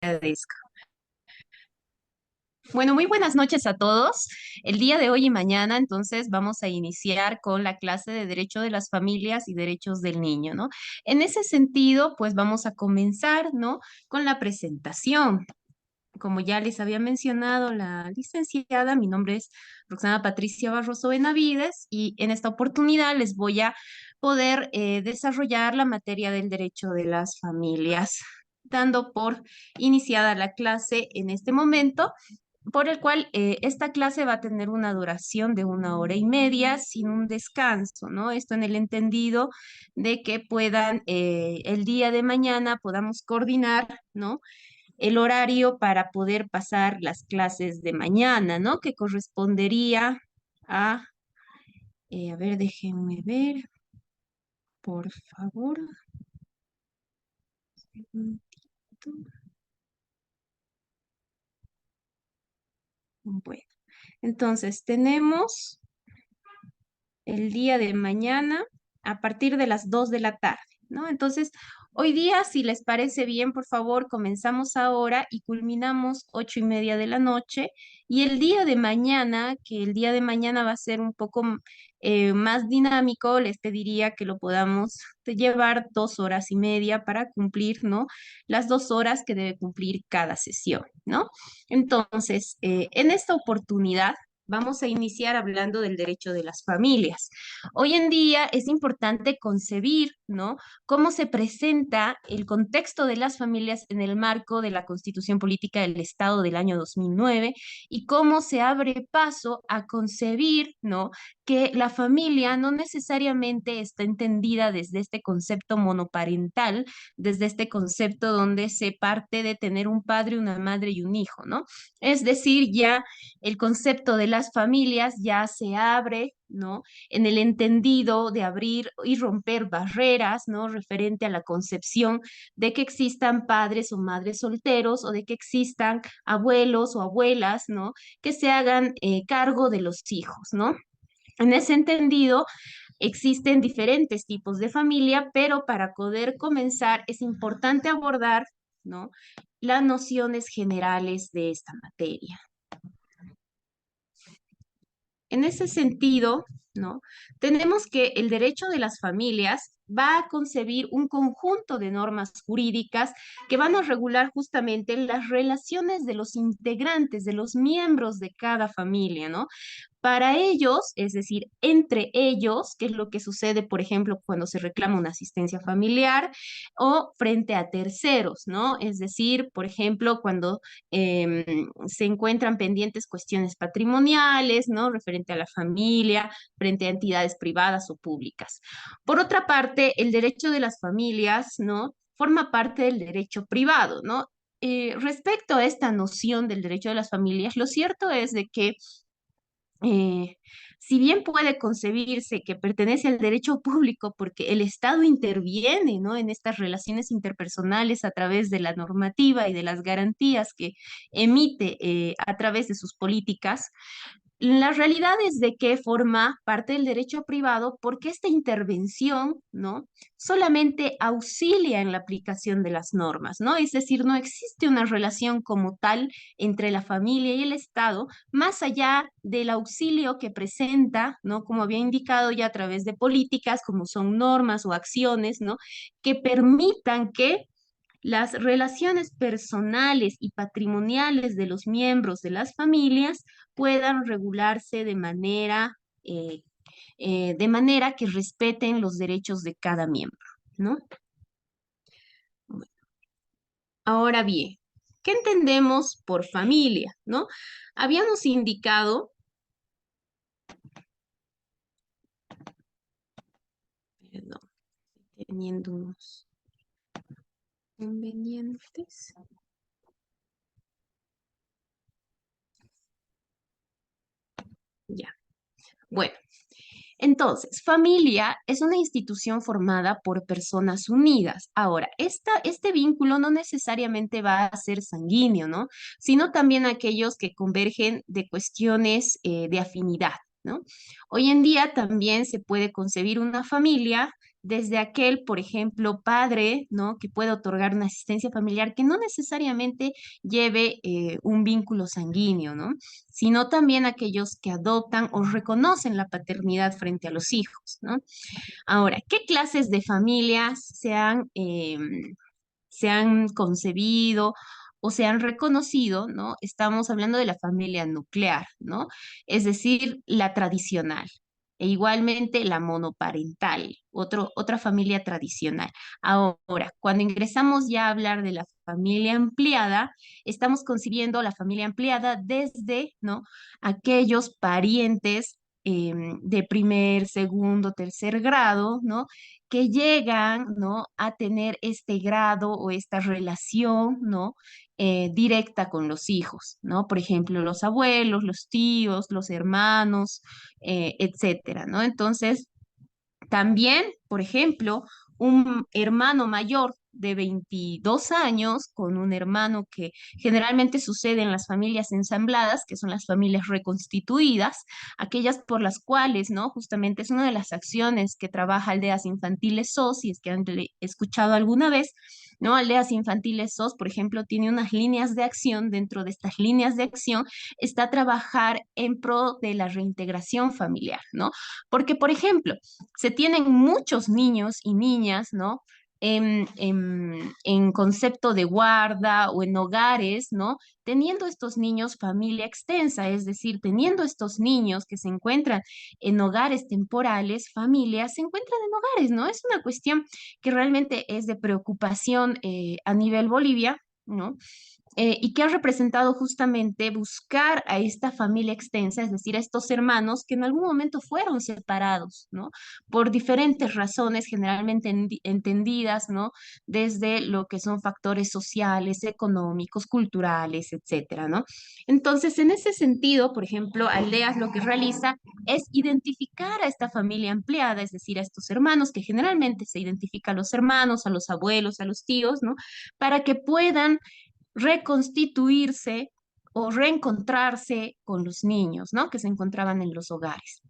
Agradezco. Bueno, muy buenas noches a todos. El día de hoy y mañana, entonces, vamos a iniciar con la clase de Derecho de las Familias y Derechos del Niño, ¿no? En ese sentido, pues vamos a comenzar, ¿no? Con la presentación. Como ya les había mencionado la licenciada, mi nombre es Roxana Patricia Barroso Benavides y en esta oportunidad les voy a poder desarrollar la materia del derecho de las familias, dando por iniciada la clase en este momento, por el cual esta clase va a tener una duración de 1 hora y media sin un descanso, ¿no? Esto en el entendido de que puedan, el día de mañana podamos coordinar, ¿no? El horario para poder pasar las clases de mañana, ¿no? Que correspondería a, a ver, déjenme ver, por favor. Un momentito. Bueno, entonces tenemos el día de mañana a partir de las 2 de la tarde, ¿no? Entonces, hoy día, si les parece bien, por favor, comenzamos ahora y culminamos 8:30 de la noche. Y el día de mañana, que el día de mañana va a ser un poco más dinámico, les pediría que lo podamos llevar 2 horas y media para cumplir, ¿no? Las 2 horas que debe cumplir cada sesión, ¿no? Entonces, en esta oportunidad, vamos a iniciar hablando del derecho de las familias. Hoy en día es importante concebir, ¿no? Cómo se presenta el contexto de las familias en el marco de la Constitución Política del Estado del año 2009 y cómo se abre paso a concebir, ¿no? Que la familia no necesariamente está entendida desde este concepto monoparental, desde este concepto donde se parte de tener un padre, una madre y un hijo, ¿no? Es decir, ya el concepto de las familias ya se abre, ¿no? En el entendido de abrir y romper barreras, ¿no? Referente a la concepción de que existan padres o madres solteros o de que existan abuelos o abuelas, ¿no? Que se hagan cargo de los hijos, ¿no? En ese entendido, existen diferentes tipos de familia, pero para poder comenzar es importante abordar, ¿no? Las nociones generales de esta materia. En ese sentido, ¿no? Tenemos que el derecho de las familias va a concebir un conjunto de normas jurídicas que van a regular justamente las relaciones de los integrantes, de los miembros de cada familia, ¿no? Para ellos, es decir, entre ellos, que es lo que sucede, por ejemplo, cuando se reclama una asistencia familiar o frente a terceros, ¿no? Es decir, por ejemplo, cuando se encuentran pendientes cuestiones patrimoniales, ¿no? Referente a la familia, frente a entidades privadas o públicas. Por otra parte, el derecho de las familias, ¿no? Forma parte del derecho privado, ¿no? Respecto a esta noción del derecho de las familias, lo cierto es de que eh, si bien puede concebirse que pertenece al derecho público porque el Estado interviene, ¿no? En estas relaciones interpersonales a través de la normativa y de las garantías que emite a través de sus políticas, la realidad es de que forma parte del derecho privado porque esta intervención, ¿no? Solamente auxilia en la aplicación de las normas, ¿no? Es decir, no existe una relación como tal entre la familia y el Estado, más allá del auxilio que presenta, ¿no? Como había indicado ya a través de políticas, como son normas o acciones, ¿no? Que permitan que las relaciones personales y patrimoniales de los miembros de las familias puedan regularse eh, de manera que respeten los derechos de cada miembro, ¿no? Bueno, ahora bien, ¿qué entendemos por familia, no? Habíamos indicado, perdón, teniendo unos inconvenientes. Ya, bueno. Entonces, familia es una institución formada por personas unidas. Ahora, este vínculo no necesariamente va a ser sanguíneo, ¿no? Sino también aquellos que convergen de cuestiones de afinidad, ¿no? Hoy en día también se puede concebir una familia desde aquel, por ejemplo, padre, ¿no? Que puede otorgar una asistencia familiar que no necesariamente lleve un vínculo sanguíneo, ¿no? Sino también aquellos que adoptan o reconocen la paternidad frente a los hijos, ¿no? Ahora, ¿qué clases de familias se han concebido o se han reconocido, ¿no? Estamos hablando de la familia nuclear, ¿no? Es decir, la tradicional. E igualmente la monoparental, otra familia tradicional. Ahora, cuando ingresamos ya a hablar de la familia ampliada, estamos concibiendo la familia ampliada desde, ¿no? Aquellos parientes de primer, segundo, tercer grado, ¿no? Que llegan, ¿no? A tener este grado o esta relación, ¿no? Directa con los hijos, ¿no? Por ejemplo, los abuelos, los tíos, los hermanos, etcétera, ¿no? Entonces, también, por ejemplo, un hermano mayor de 22 años con un hermano que generalmente sucede en las familias ensambladas, que son las familias reconstituidas, aquellas por las cuales, ¿no? Justamente es una de las acciones que trabaja Aldeas Infantiles SOS, si es que han escuchado alguna vez, ¿no? Aldeas Infantiles SOS, por ejemplo, tiene unas líneas de acción. Dentro de estas líneas de acción está trabajar en pro de la reintegración familiar, ¿no? Porque, por ejemplo, se tienen muchos niños y niñas, ¿no? En concepto de guarda o en hogares, ¿no? Teniendo estos niños familia extensa, es decir, teniendo estos niños que se encuentran en hogares temporales, familias, se encuentran en hogares, ¿no? Es una cuestión que realmente es de preocupación a nivel Bolivia, ¿no? Y que ha representado justamente buscar a esta familia extensa, es decir, a estos hermanos que en algún momento fueron separados, ¿no? Por diferentes razones, generalmente entendidas, ¿no? Desde lo que son factores sociales, económicos, culturales, etcétera, ¿no? Entonces, en ese sentido, por ejemplo, Aldeas lo que realiza es identificar a esta familia ampliada, es decir, a estos hermanos, que generalmente se identifica a los hermanos, a los abuelos, a los tíos, ¿no? Para que puedan reconstituirse o reencontrarse con los niños, ¿no? Que se encontraban en los hogares.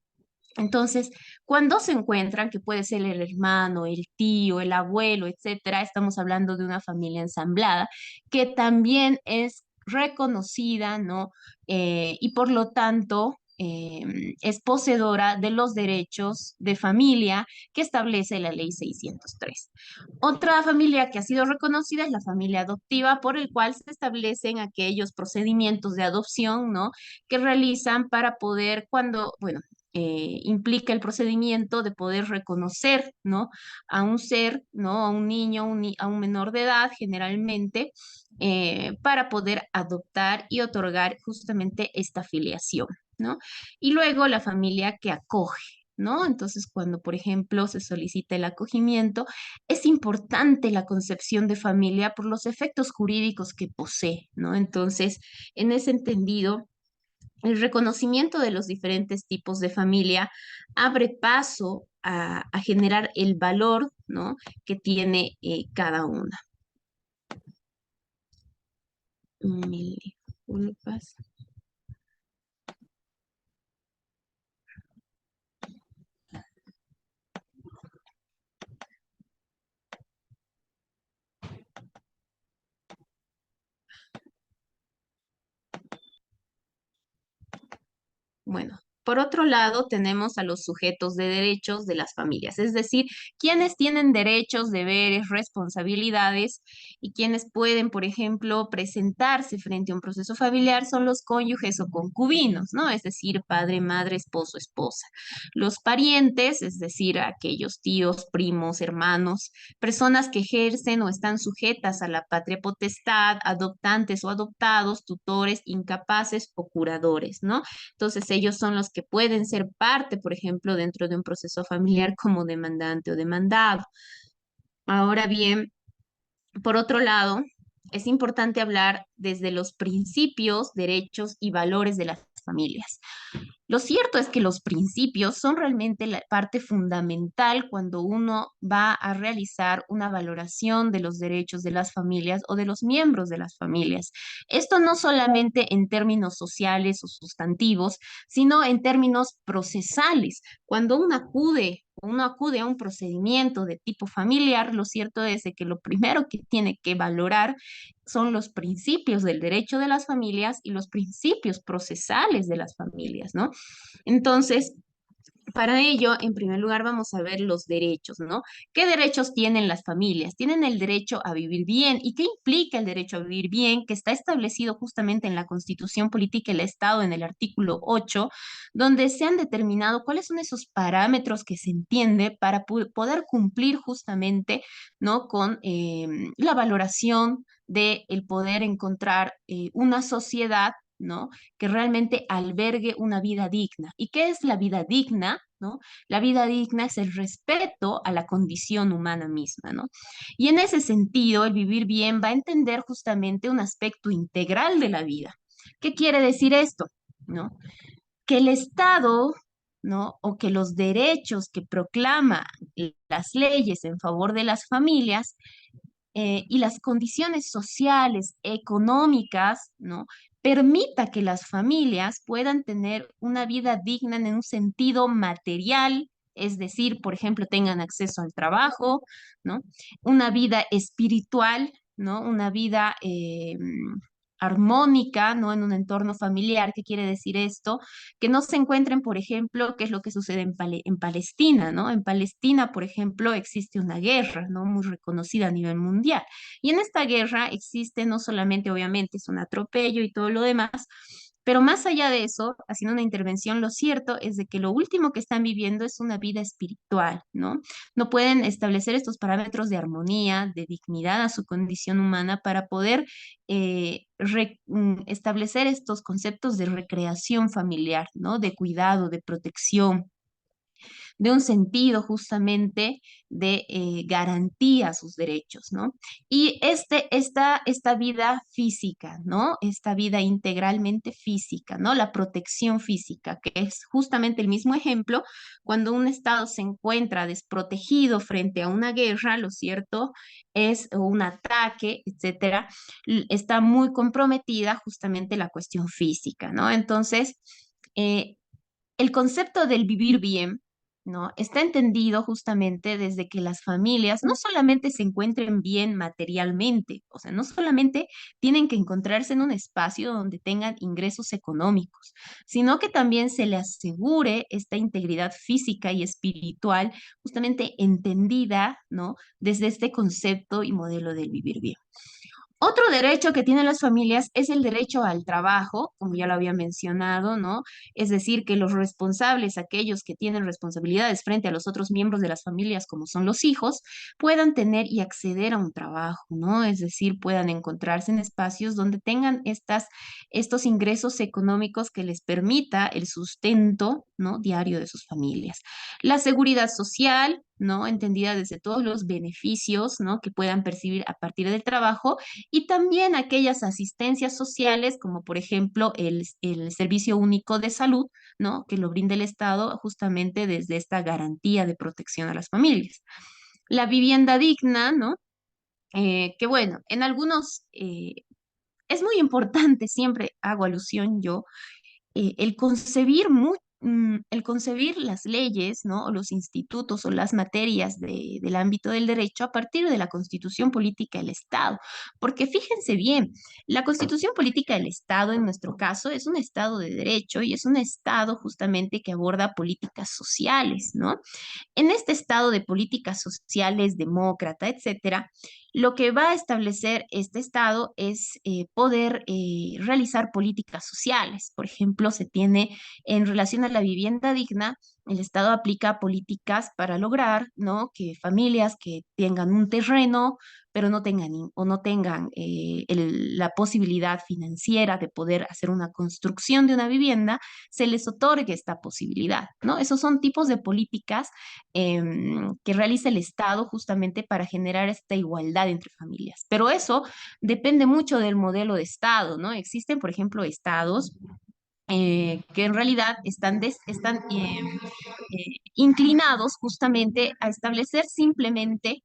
Entonces, cuando se encuentran, que puede ser el hermano, el tío, el abuelo, etcétera, estamos hablando de una familia ensamblada que también es reconocida, ¿no? Y por lo tanto, es poseedora de los derechos de familia que establece la ley 603. Otra familia que ha sido reconocida es la familia adoptiva, por el cual se establecen aquellos procedimientos de adopción, ¿no? Que realizan para poder, cuando, bueno, implica el procedimiento de poder reconocer, ¿no? A un ser, ¿no? A un niño, a un menor de edad, generalmente, para poder adoptar y otorgar justamente esta filiación, ¿no? Y luego la familia que acoge. ¿No? Entonces, cuando, por ejemplo, se solicita el acogimiento, es importante la concepción de familia por los efectos jurídicos que posee, ¿no? Entonces, en ese entendido, el reconocimiento de los diferentes tipos de familia abre paso a generar el valor, ¿no? Que tiene cada una. Mil disculpas. Bueno, por otro lado, tenemos a los sujetos de derechos de las familias, es decir, quienes tienen derechos, deberes, responsabilidades y quienes pueden, por ejemplo, presentarse frente a un proceso familiar son los cónyuges o concubinos, ¿no? Es decir, padre, madre, esposo, esposa. Los parientes, es decir, aquellos tíos, primos, hermanos, personas que ejercen o están sujetas a la patria potestad, adoptantes o adoptados, tutores, incapaces o curadores, ¿no? Entonces ellos son los que pueden ser parte, por ejemplo, dentro de un proceso familiar como demandante o demandado. Ahora bien, por otro lado, es importante hablar desde los principios, derechos y valores de las familias. Lo cierto es que los principios son realmente la parte fundamental cuando uno va a realizar una valoración de los derechos de las familias o de los miembros de las familias. Esto no solamente en términos sociales o sustantivos, sino en términos procesales. Cuando uno acude uno acude a un procedimiento de tipo familiar, lo cierto es de que lo primero que tiene que valorar son los principios del derecho de las familias y los principios procesales de las familias, ¿no? Entonces, para ello, en primer lugar, vamos a ver los derechos, ¿no? ¿Qué derechos tienen las familias? Tienen el derecho a vivir bien. ¿Y qué implica el derecho a vivir bien? Que está establecido justamente en la Constitución Política del Estado, en el artículo 8, donde se han determinado cuáles son esos parámetros que se entiende para poder cumplir justamente, ¿no? Con la valoración de el poder encontrar una sociedad, ¿no? Que realmente albergue una vida digna. ¿Y qué es la vida digna? ¿No? La vida digna es el respeto a la condición humana misma, ¿no? Y en ese sentido, el vivir bien va a entender justamente un aspecto integral de la vida. ¿Qué quiere decir esto? ¿No? Que el Estado, ¿no? O que los derechos que proclama las leyes en favor de las familias y las condiciones sociales, económicas, ¿no? Permita que las familias puedan tener una vida digna en un sentido material, es decir, por ejemplo, tengan acceso al trabajo, ¿no? Una vida espiritual, ¿no? Una vida armónica, ¿no? En un entorno familiar. ¿Qué quiere decir esto? Que no se encuentren, por ejemplo, qué es lo que sucede en Palestina, ¿no? En Palestina, por ejemplo, existe una guerra, ¿no? Muy reconocida a nivel mundial. Y en esta guerra existe no solamente, obviamente, es un atropello y todo lo demás, pero más allá de eso, haciendo una intervención, lo cierto es de que lo último que están viviendo es una vida espiritual, ¿no? No pueden establecer estos parámetros de armonía, de dignidad a su condición humana para poder establecer estos conceptos de recreación familiar, ¿no? De cuidado, de protección, de un sentido justamente de garantía a sus derechos, ¿no? Y esta vida física, ¿no? Esta vida integralmente física, ¿no? La protección física, que es justamente el mismo ejemplo cuando un Estado se encuentra desprotegido frente a una guerra, lo cierto es un ataque, etcétera, está muy comprometida justamente la cuestión física, ¿no? Entonces, eh, el concepto del vivir bien, ¿no? Está entendido justamente desde que las familias no solamente se encuentren bien materialmente, o sea, no solamente tienen que encontrarse en un espacio donde tengan ingresos económicos, sino que también se le asegure esta integridad física y espiritual justamente entendida, ¿no? Desde este concepto y modelo del vivir bien. Otro derecho que tienen las familias es el derecho al trabajo, como ya lo había mencionado, ¿no? Es decir, que los responsables, aquellos que tienen responsabilidades frente a los otros miembros de las familias, como son los hijos, puedan tener y acceder a un trabajo, ¿no? Es decir, puedan encontrarse en espacios donde tengan estos ingresos económicos que les permita el sustento, ¿no? Diario de sus familias. La seguridad social, ¿no? Entendida desde todos los beneficios, ¿no? Que puedan percibir a partir del trabajo y también aquellas asistencias sociales, como por ejemplo el Servicio Único de Salud, ¿no? Que lo brinda el Estado justamente desde esta garantía de protección a las familias. La vivienda digna, ¿no? Que bueno, en algunos es muy importante, siempre hago alusión yo, el concebir las leyes, ¿no? O los institutos o las materias del ámbito del derecho a partir de la Constitución Política del Estado. Porque fíjense bien, la Constitución Política del Estado, en nuestro caso, es un Estado de derecho y es un Estado justamente que aborda políticas sociales, ¿no? En este estado de políticas sociales, demócrata, etcétera, lo que va a establecer este estado es poder realizar políticas sociales. Por ejemplo, se tiene en relación a la vivienda digna, el estado aplica políticas para lograr, ¿no? Que familias que tengan un terreno, pero no tengan o no tengan la posibilidad financiera de poder hacer una construcción de una vivienda, se les otorgue esta posibilidad, ¿no? Esos son tipos de políticas que realiza el Estado justamente para generar esta igualdad entre familias. Pero eso depende mucho del modelo de Estado, ¿no? Existen, por ejemplo, estados que en realidad están inclinados justamente a establecer simplemente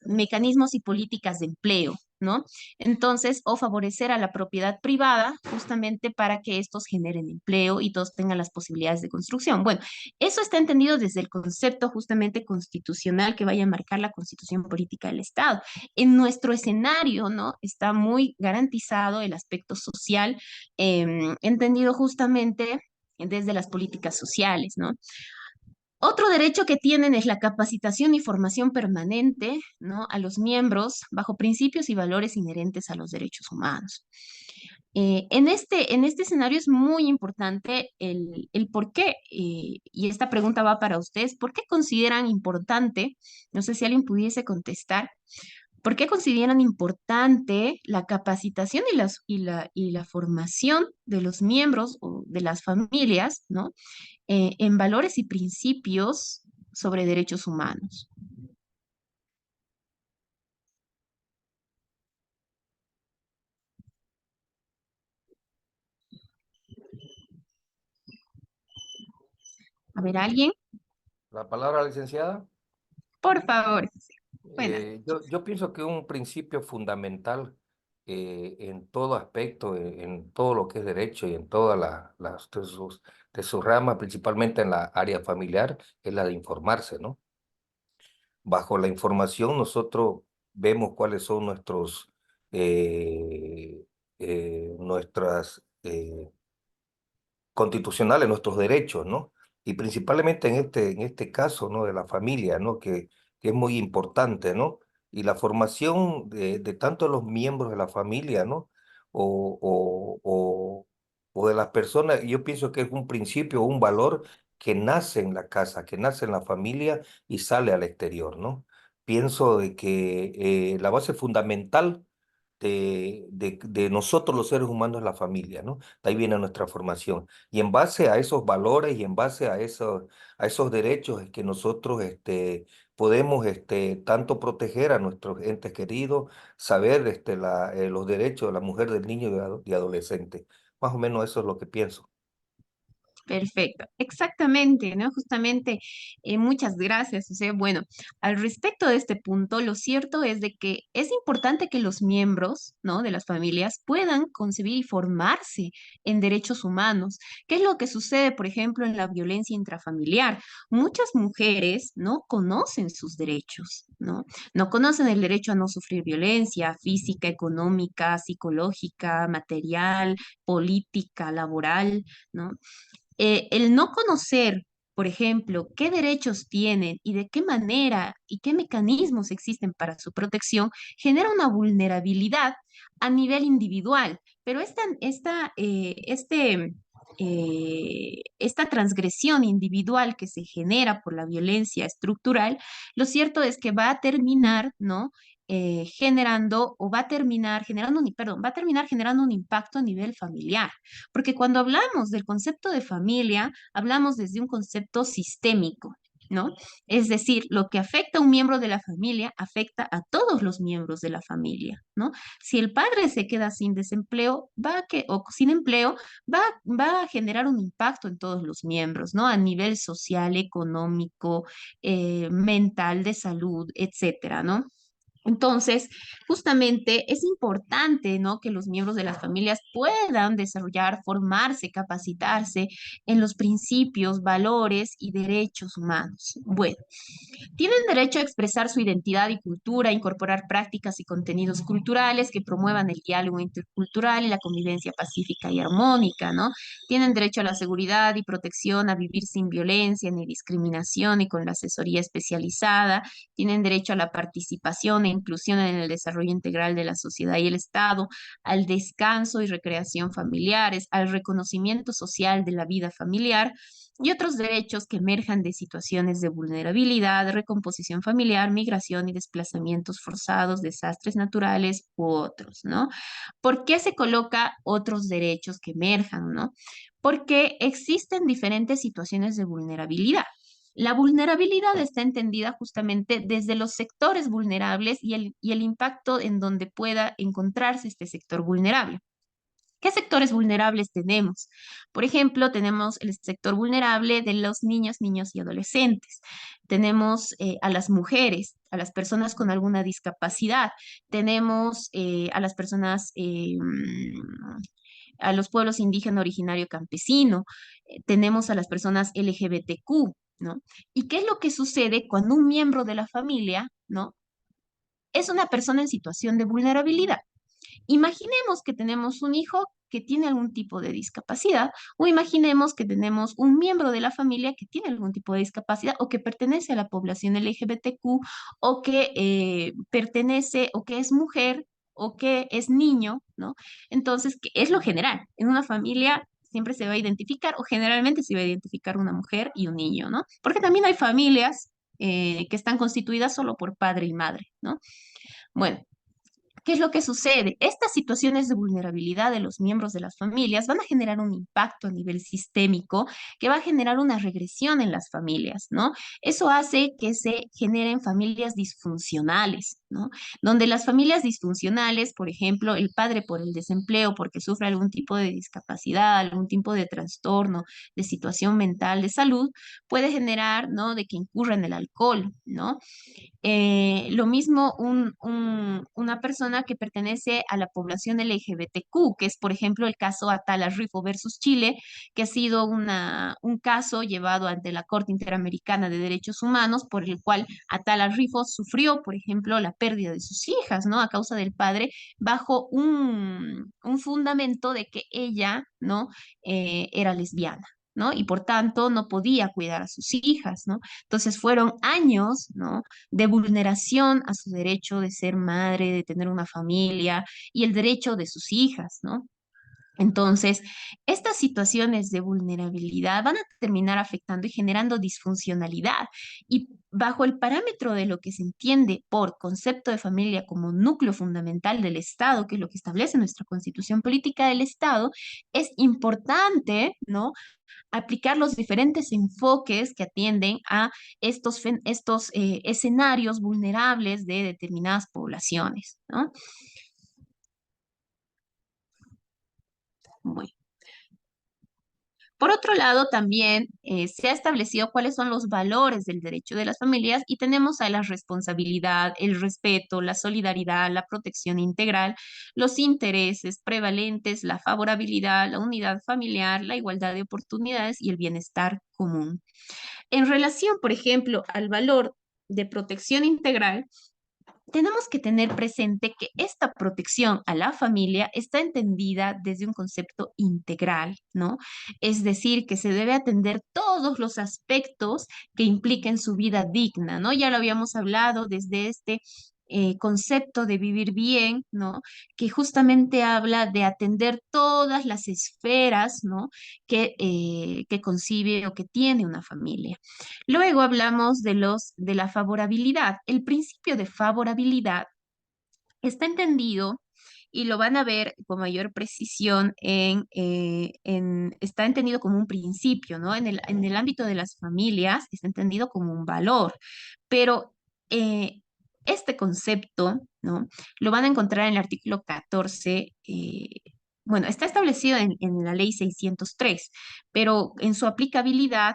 mecanismos y políticas de empleo, ¿no? Entonces, o favorecer a la propiedad privada justamente para que estos generen empleo y todos tengan las posibilidades de construcción. Bueno, eso está entendido desde el concepto justamente constitucional que vaya a marcar la constitución política del Estado. En nuestro escenario, ¿no? Está muy garantizado el aspecto social, entendido justamente desde las políticas sociales, ¿no? Otro derecho que tienen es la capacitación y formación permanente, ¿no? A los miembros bajo principios y valores inherentes a los derechos humanos. En este escenario es muy importante el por qué, y esta pregunta va para ustedes, ¿por qué consideran importante, no sé si alguien pudiese contestar, ¿por qué consideran importante la capacitación y la formación de los miembros o de las familias, ¿no? En valores y principios sobre derechos humanos? A ver, alguien, La palabra, licenciada. por favor. Bueno, Yo pienso que un principio fundamental en todo aspecto, en todo lo que es derecho y en todas de sus ramas, principalmente en la área familiar, es la de informarse, ¿no? Bajo la información nosotros vemos cuáles son eh, nuestras constitucionales, nuestros derechos, ¿no? Y principalmente en este caso, ¿no? De la familia, ¿no? Que es muy importante, ¿no? Y la formación de tanto los miembros de la familia, ¿no? O, o, o, o de las personas, yo pienso que es un principio, un valor que nace en la casa, que nace en la familia y sale al exterior, ¿no? Pienso de que la base fundamental de nosotros los seres humanos es la familia, ¿no? De ahí viene nuestra formación. Y en base a esos valores y en base a esos derechos es que nosotros podemos tanto proteger a nuestros entes queridos, saber los derechos de la mujer, del niño y adolescente. Más o menos eso es lo que pienso. perfecto, exactamente, ¿no? Justamente, muchas gracias. O sea, bueno, al respecto de este punto, lo cierto es de que es importante que los miembros, ¿no? De las familias puedan concebir y formarse en derechos humanos. ¿Qué es lo que sucede, por ejemplo, en la violencia intrafamiliar? Muchas mujeres no conocen sus derechos, ¿no? No conocen el derecho a no sufrir violencia física, económica, psicológica, material, política, laboral, ¿no? El no conocer, por ejemplo, qué derechos tienen y de qué manera y qué mecanismos existen para su protección, genera una vulnerabilidad a nivel individual. Pero esta transgresión individual que se genera por la violencia estructural, lo cierto es que va a terminar, ¿no? Generando o va a terminar generando, perdón, va a terminar generando un impacto a nivel familiar. Porque cuando hablamos del concepto de familia, hablamos desde un concepto sistémico, ¿no? Es decir, lo que afecta a un miembro de la familia afecta a todos los miembros de la familia, ¿no? Si el padre se queda sin desempleo, o sin empleo, va a generar un impacto en todos los miembros, ¿no? A nivel social, económico, mental, de salud, etcétera, ¿no? Entonces, justamente es importante, ¿no? Que los miembros de las familias puedan desarrollar, formarse, capacitarse en los principios, valores y derechos humanos. Bueno, tienen derecho a expresar su identidad y cultura, incorporar prácticas y contenidos culturales que promuevan el diálogo intercultural y la convivencia pacífica y armónica, ¿no? Tienen derecho a la seguridad y protección, a vivir sin violencia ni discriminación y con la asesoría especializada. Tienen derecho a la participación e inclusión en el desarrollo integral de la sociedad y el Estado, al descanso y recreación familiares, al reconocimiento social de la vida familiar y otros derechos que emerjan de situaciones de vulnerabilidad, recomposición familiar, migración y desplazamientos forzados, desastres naturales u otros, ¿no? ¿Por qué se coloca otros derechos que emerjan, ¿no? Porque existen diferentes situaciones de vulnerabilidad. La vulnerabilidad está entendida justamente desde los sectores vulnerables y el impacto en donde pueda encontrarse este sector vulnerable. ¿Qué sectores vulnerables tenemos? Por ejemplo, tenemos el sector vulnerable de los niños, niños y adolescentes. Tenemos a las mujeres, a las personas con alguna discapacidad. Tenemos a las personas, a los pueblos indígena, originario, campesino. Tenemos a las personas LGBTQ, ¿no? ¿Y qué es lo que sucede cuando un miembro de la familia, ¿no? Es una persona en situación de vulnerabilidad? Imaginemos que tenemos un hijo que tiene algún tipo de discapacidad o imaginemos que tenemos un miembro de la familia que tiene algún tipo de discapacidad o que pertenece a la población LGBTQ o que pertenece o que es mujer o que es niño, ¿no? Entonces, ¿qué es lo general? En una familia siempre se va a identificar o generalmente se va a identificar una mujer y un niño, ¿no? Porque también hay familias que están constituidas solo por padre y madre, ¿no? Bueno, ¿qué es lo que sucede? Estas situaciones de vulnerabilidad de los miembros de las familias van a generar un impacto a nivel sistémico que va a generar una regresión en las familias, ¿no? Eso hace que se generen familias disfuncionales, ¿no? Donde las familias disfuncionales, por ejemplo, el padre por el desempleo, porque sufre algún tipo de discapacidad, algún tipo de trastorno, de situación mental, de salud, puede generar, ¿no? De que incurra en el alcohol, ¿no? Lo mismo una persona que pertenece a la población LGBTQ, que es, por ejemplo, el caso Atala Rifo versus Chile, que ha sido un caso llevado ante la Corte Interamericana de Derechos Humanos, por el cual Atala Rifo sufrió, por ejemplo, la pérdida de sus hijas, ¿no? A causa del padre, bajo un fundamento de que ella, ¿no? Era lesbiana. ¿No? Y por tanto no podía cuidar a sus hijas, ¿no? Entonces fueron años, ¿no? De vulneración a su derecho de ser madre, de tener una familia y el derecho de sus hijas, ¿no? Entonces, estas situaciones de vulnerabilidad van a terminar afectando y generando disfuncionalidad. Y bajo el parámetro de lo que se entiende por concepto de familia como núcleo fundamental del Estado, que es lo que establece nuestra Constitución Política del Estado, es importante, ¿no? Aplicar los diferentes enfoques que atienden a estos escenarios vulnerables de determinadas poblaciones, ¿no? Bueno. Por otro lado, también se ha establecido cuáles son los valores del derecho de las familias y tenemos a la responsabilidad, el respeto, la solidaridad, la protección integral, los intereses prevalentes, la favorabilidad, la unidad familiar, la igualdad de oportunidades y el bienestar común. En relación, por ejemplo, al valor de protección integral, tenemos que tener presente que esta protección a la familia está entendida desde un concepto integral, ¿no? Es decir, que se debe atender todos los aspectos que impliquen su vida digna, ¿no? Ya lo habíamos hablado desde este concepto de vivir bien, ¿no? Que justamente habla de atender todas las esferas, ¿no? Que concibe o que tiene una familia. Luego hablamos de la favorabilidad. El principio de favorabilidad está entendido y lo van a ver con mayor precisión está entendido como un principio, ¿no? En el ámbito de las familias está entendido como un valor, pero este concepto, ¿no? Lo van a encontrar en el artículo 14. Bueno, está establecido en la ley 603, pero en su aplicabilidad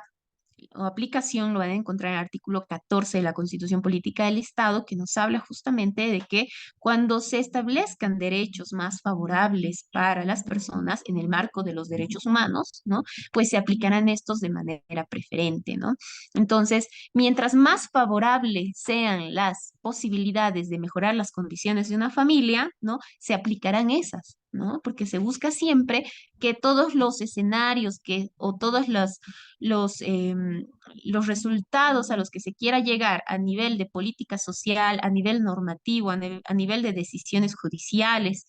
o aplicación lo van a encontrar en el artículo 14 de la Constitución Política del Estado, que nos habla justamente de que cuando se establezcan derechos más favorables para las personas en el marco de los derechos humanos, ¿no? Pues se aplicarán estos de manera preferente, ¿no? Entonces, mientras más favorables sean las posibilidades de mejorar las condiciones de una familia, ¿no? Se aplicarán esas, ¿no? Porque se busca siempre que todos los escenarios o todos los, los resultados a los que se quiera llegar a nivel de política social, a nivel normativo, a nivel de decisiones judiciales,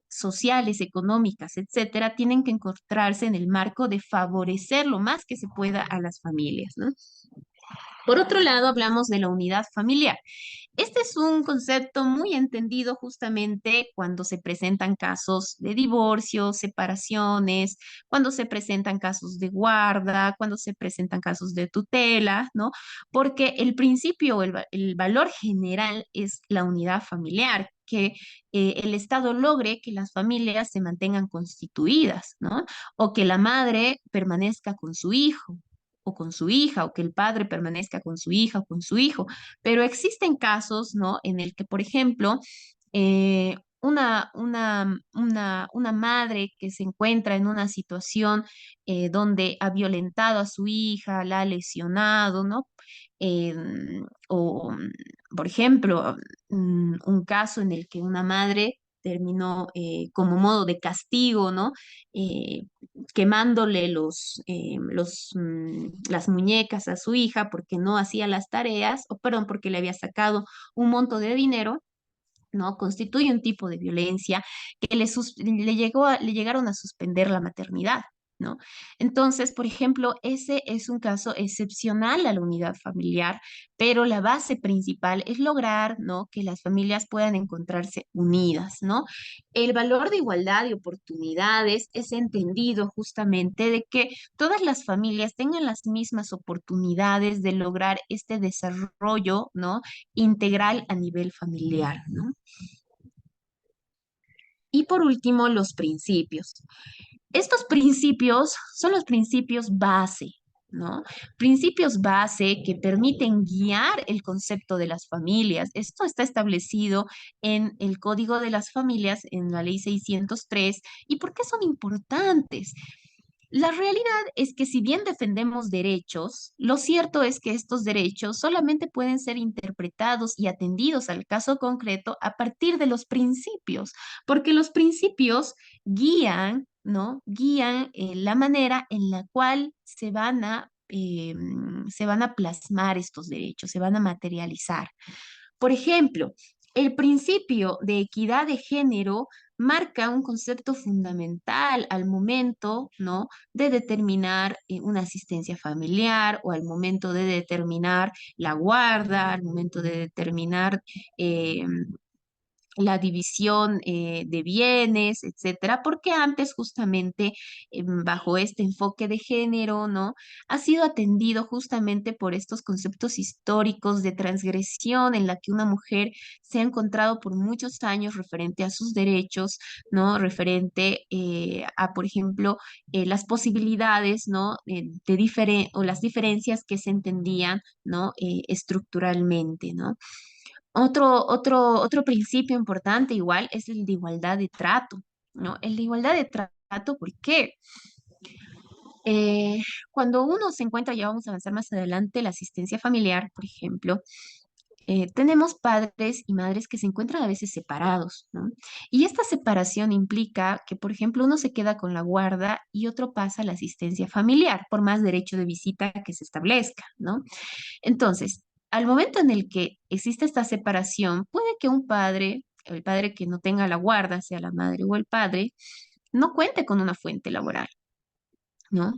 sociales, económicas, etcétera, tienen que encontrarse en el marco de favorecer lo más que se pueda a las familias, ¿no? Por otro lado, hablamos de la unidad familiar. Este es un concepto muy entendido justamente cuando se presentan casos de divorcio, separaciones, cuando se presentan casos de guarda, cuando se presentan casos de tutela, ¿no? Porque el principio o el valor general es la unidad familiar, que el Estado logre que las familias se mantengan constituidas, ¿no? O que la madre permanezca con su hijo o con su hija, o que el padre permanezca con su hija o con su hijo. Pero existen casos, ¿no? En el que, por ejemplo, una madre que se encuentra en una situación donde ha violentado a su hija, la ha lesionado, ¿no? O, por ejemplo, un caso en el que una madre terminó como modo de castigo, ¿no? Eh, quemándole las muñecas a su hija porque no hacía las tareas, o perdón, porque le había sacado un monto de dinero. ¿No? Constituye un tipo de violencia que le llegaron a suspender la maternidad, ¿no? Entonces, por ejemplo, ese es un caso excepcional a la unidad familiar, pero la base principal es lograr, ¿no? Que las familias puedan encontrarse unidas, ¿no? El valor de igualdad de oportunidades es entendido justamente de que todas las familias tengan las mismas oportunidades de lograr este desarrollo, ¿no? Integral a nivel familiar, ¿no? Y por último, los principios. Estos principios son los principios base, ¿no? Principios base que permiten guiar el concepto de las familias. Esto está establecido en el Código de las Familias, en la Ley 603. ¿Y por qué son importantes? La realidad es que si bien defendemos derechos, lo cierto es que estos derechos solamente pueden ser interpretados y atendidos al caso concreto a partir de los principios, porque los principios guían, ¿no? Guían la manera en la cual se van a plasmar estos derechos, se van a materializar. Por ejemplo, el principio de equidad de género marca un concepto fundamental al momento, ¿no? De determinar una asistencia familiar o al momento de determinar la guarda, al momento de determinar eh, la división de bienes, etcétera, porque antes justamente bajo este enfoque de género, ¿no? Ha sido atendido justamente por estos conceptos históricos de transgresión en la que una mujer se ha encontrado por muchos años referente a sus derechos, ¿no? Referente a, por ejemplo, las posibilidades, ¿no? O las diferencias que se entendían, ¿no? Estructuralmente, ¿no? Otro principio importante igual es el de igualdad de trato, ¿no? El de igualdad de trato, ¿por qué? Eh, Cuando uno se encuentra, ya vamos a avanzar más adelante, la asistencia familiar, por ejemplo, tenemos padres y madres que se encuentran a veces separados, ¿no? Y esta separación implica que, por ejemplo, uno se queda con la guarda y otro pasa a la asistencia familiar, por más derecho de visita que se establezca, ¿no? Entonces, al momento en el que existe esta separación, puede que un padre, el padre que no tenga la guarda, sea la madre o el padre, no cuente con una fuente laboral, ¿no?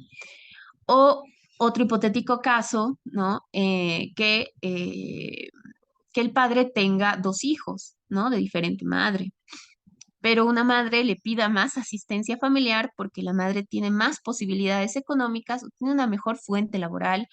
O otro hipotético caso, ¿no? Que el padre tenga dos hijos, ¿no? De diferente madre, pero una madre le pida más asistencia familiar porque la madre tiene más posibilidades económicas o tiene una mejor fuente laboral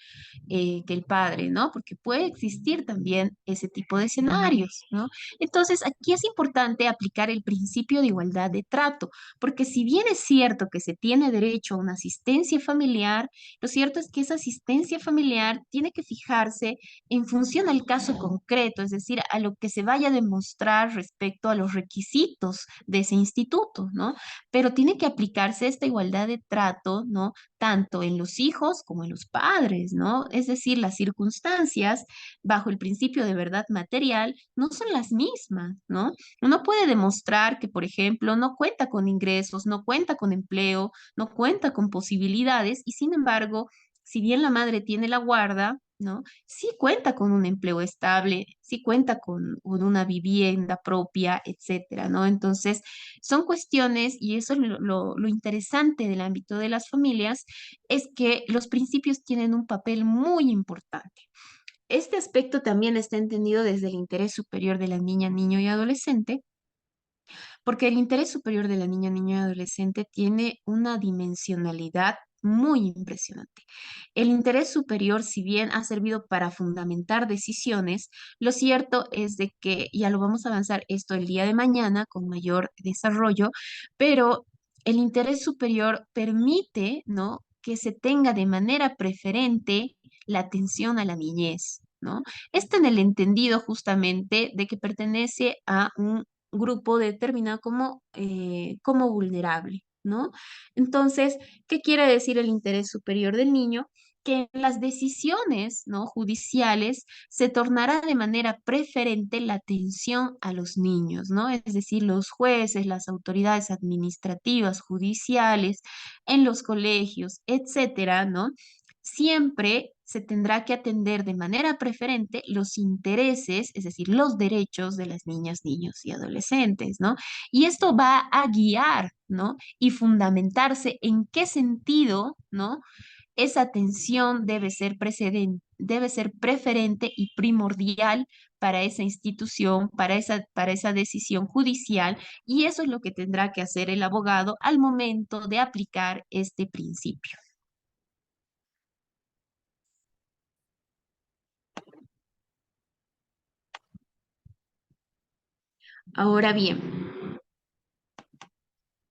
que el padre, ¿no? Porque puede existir también ese tipo de escenarios, ¿no? Entonces, aquí es importante aplicar el principio de igualdad de trato, porque si bien es cierto que se tiene derecho a una asistencia familiar, lo cierto es que esa asistencia familiar tiene que fijarse en función al caso concreto, es decir, a lo que se vaya a demostrar respecto a los requisitos de ese instituto, ¿no? Pero tiene que aplicarse esta igualdad de trato, ¿no? Tanto en los hijos como en los padres, ¿no? Es decir, las circunstancias bajo el principio de verdad material no son las mismas, ¿no? Uno puede demostrar que, por ejemplo, no cuenta con ingresos, no cuenta con empleo, no cuenta con posibilidades y sin embargo, si bien la madre tiene la guarda, ¿no? Sí cuenta con un empleo estable, sí cuenta con una vivienda propia, etcétera, ¿no? Entonces, son cuestiones, y eso es lo interesante del ámbito de las familias, es que los principios tienen un papel muy importante. Este aspecto también está entendido desde el interés superior de la niña, niño y adolescente, porque el interés superior de la niña, niño y adolescente tiene una dimensionalidad muy impresionante. El interés superior, si bien ha servido para fundamentar decisiones, lo cierto es de que ya lo vamos a avanzar esto el día de mañana con mayor desarrollo, pero el interés superior permite, ¿no?, que se tenga de manera preferente la atención a la niñez, ¿no? Esto en el entendido justamente de que pertenece a un grupo determinado como vulnerable, ¿no? Entonces, ¿qué quiere decir el interés superior del niño? Que en las decisiones, ¿no?, judiciales se tornará de manera preferente la atención a los niños, ¿no? Es decir, los jueces, las autoridades administrativas, judiciales, en los colegios, etcétera, ¿no? Siempre se tendrá que atender de manera preferente los intereses, es decir, los derechos de las niñas, niños y adolescentes, ¿no? Y esto va a guiar, ¿no?, y fundamentarse en qué sentido, ¿no?, esa atención debe ser preferente y primordial para esa institución, para esa decisión judicial, y eso es lo que tendrá que hacer el abogado al momento de aplicar este principio. Ahora bien,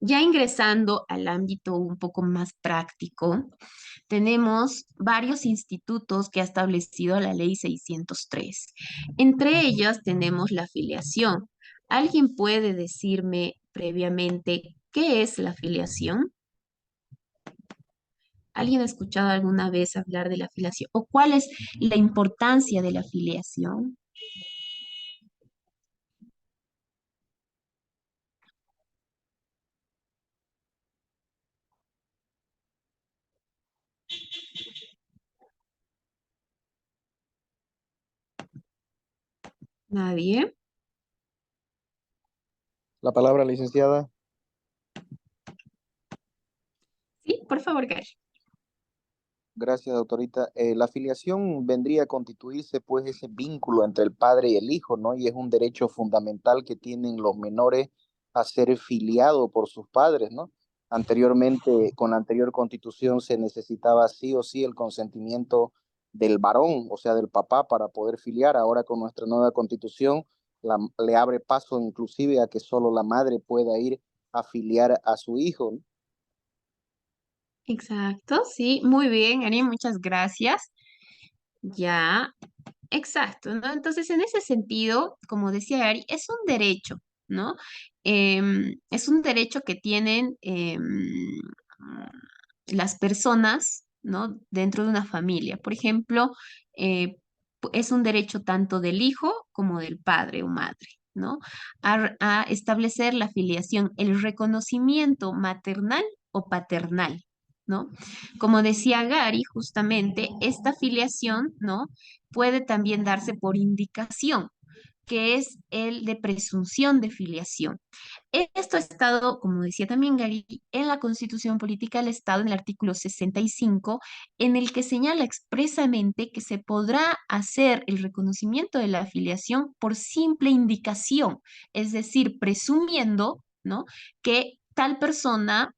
ya ingresando al ámbito un poco más práctico, tenemos varios institutos que ha establecido la Ley 603. Entre ellas tenemos la afiliación. ¿Alguien puede decirme previamente qué es la afiliación? ¿Alguien ha escuchado alguna vez hablar de la afiliación? ¿O cuál es la importancia de la afiliación? ¿Nadie? La palabra, licenciada. Sí, por favor, Gary. Gracias, doctorita. La afiliación vendría a constituirse, pues, ese vínculo entre el padre y el hijo, ¿no? Y es un derecho fundamental que tienen los menores a ser filiados por sus padres, ¿no? Anteriormente, con la anterior constitución, se necesitaba sí o sí el consentimiento del varón, o sea, del papá, para poder filiar. Ahora, con nuestra nueva constitución, le abre paso inclusive a que solo la madre pueda ir a filiar a su hijo, ¿no? Exacto, sí, muy bien, Ari, muchas gracias. Ya, exacto, ¿no? Entonces, en ese sentido, como decía Ari, es un derecho, ¿no? Es un derecho que tienen las personas, ¿no?, dentro de una familia. Por ejemplo, es un derecho tanto del hijo como del padre o madre, ¿no? A establecer la filiación, el reconocimiento maternal o paternal, ¿no? Como decía Gary, justamente, esta filiación, ¿no?, puede también darse por indicación, que es el de presunción de filiación. Esto ha estado, como decía también Gary, en la Constitución Política del Estado, en el artículo 65, en el que señala expresamente que se podrá hacer el reconocimiento de la afiliación por simple indicación, es decir, presumiendo, ¿no?, que tal persona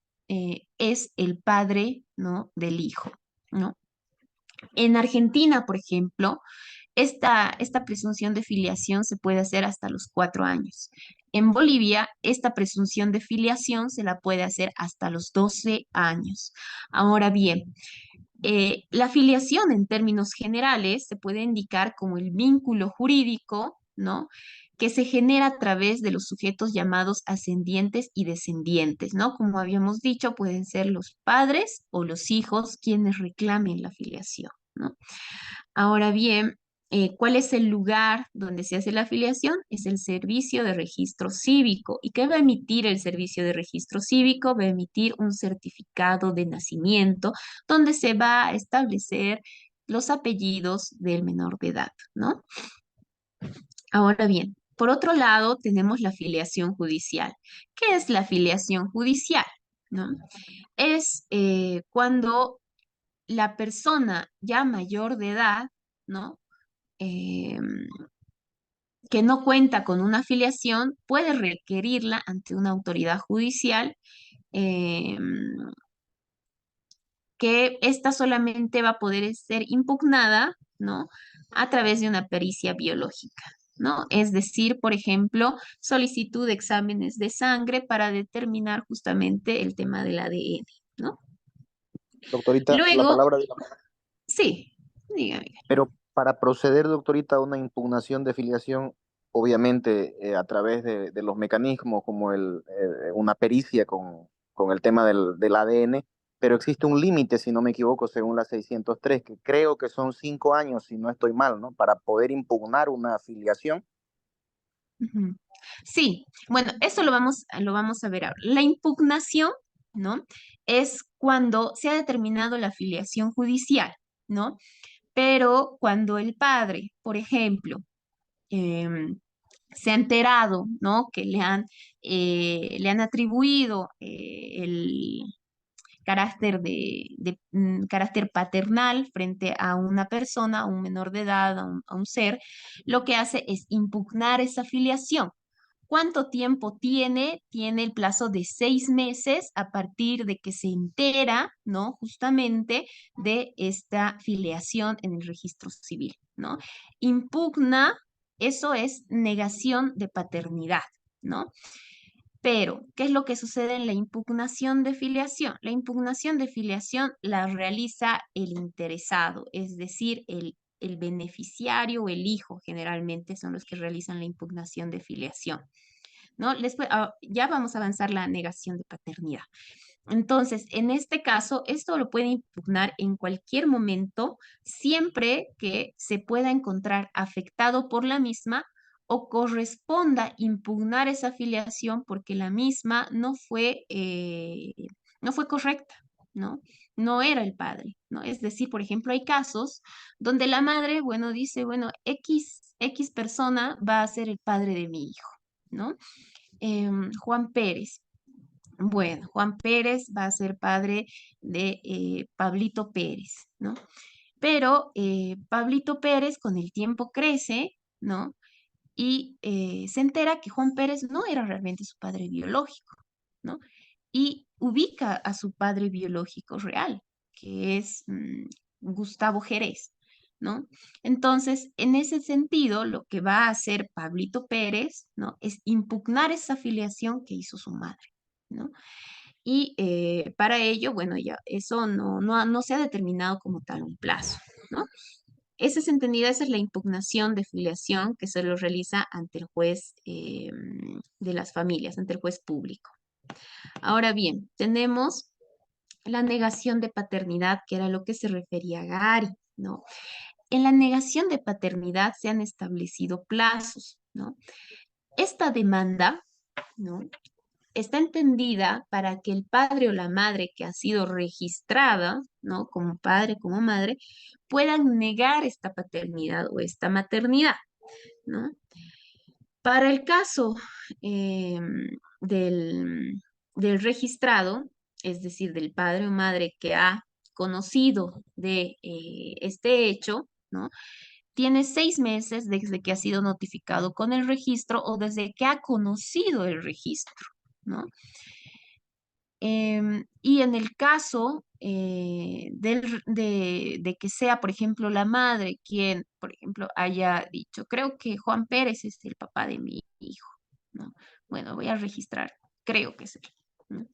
es el padre, ¿no?, del hijo, ¿no? En Argentina, por ejemplo, esta presunción de filiación se puede hacer hasta los 4 años. En Bolivia, esta presunción de filiación se la puede hacer hasta los 12 años. Ahora bien, la filiación en términos generales se puede indicar como el vínculo jurídico, ¿no?, que se genera a través de los sujetos llamados ascendientes y descendientes, ¿no? Como habíamos dicho, pueden ser los padres o los hijos quienes reclamen la filiación, ¿no? Ahora bien, ¿cuál es el lugar donde se hace la afiliación? Es el servicio de registro cívico. ¿Y qué va a emitir el servicio de registro cívico? Va a emitir un certificado de nacimiento donde se va a establecer los apellidos del menor de edad, ¿no? Ahora bien, por otro lado, tenemos la afiliación judicial. ¿Qué es la afiliación judicial? ¿No? Es cuando la persona ya mayor de edad, ¿no?, eh, que no cuenta con una afiliación, puede requerirla ante una autoridad judicial, eh, que esta solamente va a poder ser impugnada, ¿no? A través de una pericia biológica, ¿no? Es decir, por ejemplo, solicitud de exámenes de sangre para determinar justamente el tema del ADN, ¿no? Doctorita, la Luego, palabra. sí, dígame. Pero para proceder, doctorita, a una impugnación de filiación, obviamente a través de los mecanismos como una pericia con el tema del ADN, pero existe un límite, si no me equivoco, según la 603, que creo que son 5 años, si no estoy mal, ¿no? Para poder impugnar una filiación. Ujú. Sí, bueno, eso lo vamos a ver ahora. La impugnación, ¿no? Es cuando se ha determinado la filiación judicial, ¿no? Pero cuando el padre, por ejemplo, em, se ha enterado, ¿no? Que le han atribuido el carácter carácter paternal frente a una persona, a un menor de edad, a un ser, lo que hace es impugnar esa filiación. ¿Cuánto tiempo tiene? Tiene el plazo de 6 meses a partir de que se entera, ¿no? Justamente de esta filiación en el registro civil, ¿no? Impugna, eso es negación de paternidad, ¿no? Pero, ¿qué es lo que sucede en la impugnación de filiación? La impugnación de filiación la realiza el interesado, es decir, el beneficiario o el hijo generalmente son los que realizan la impugnación de filiación, ¿no? Ya vamos a avanzar la negación de paternidad. Entonces, en este caso, esto lo puede impugnar en cualquier momento, siempre que se pueda encontrar afectado por la misma o corresponda impugnar esa afiliación porque la misma no fue correcta, ¿no? No era el padre, ¿no? Es decir, por ejemplo, hay casos donde la madre, bueno, dice, bueno, X persona va a ser el padre de mi hijo, ¿no? Juan Pérez. Bueno, Juan Pérez va a ser padre de Pablito Pérez, ¿no? Pero Pablito Pérez con el tiempo crece, ¿no? Y se entera que Juan Pérez no era realmente su padre biológico, ¿no? Y ubica a su padre biológico real, que es Gustavo Jerez, ¿no? Entonces, en ese sentido, lo que va a hacer Pablito Pérez, ¿no? Es impugnar esa filiación que hizo su madre, ¿no? Y para ello, bueno, ya eso no se ha determinado como tal un plazo, ¿no? Esa es entendida, esa es la impugnación de filiación que se lo realiza ante el juez de las familias, ante el juez público. Ahora bien, tenemos la negación de paternidad, que era lo que se refería a Gary, ¿no? En la negación de paternidad se han establecido plazos, ¿no? Esta demanda, ¿no? Está entendida para que el padre o la madre que ha sido registrada, ¿no? Como padre, como madre, puedan negar esta paternidad o esta maternidad, ¿no? Para el caso eh, del, del registrado, es decir, del padre o madre que ha conocido de este hecho, ¿no? Tiene 6 meses desde que ha sido notificado con el registro o desde que ha conocido el registro, ¿no? Y en el caso de que sea, por ejemplo, la madre quien, por ejemplo, haya dicho, creo que Juan Pérez es el papá de mi hijo, ¿no? Bueno, voy a registrar, creo que es él, ¿no?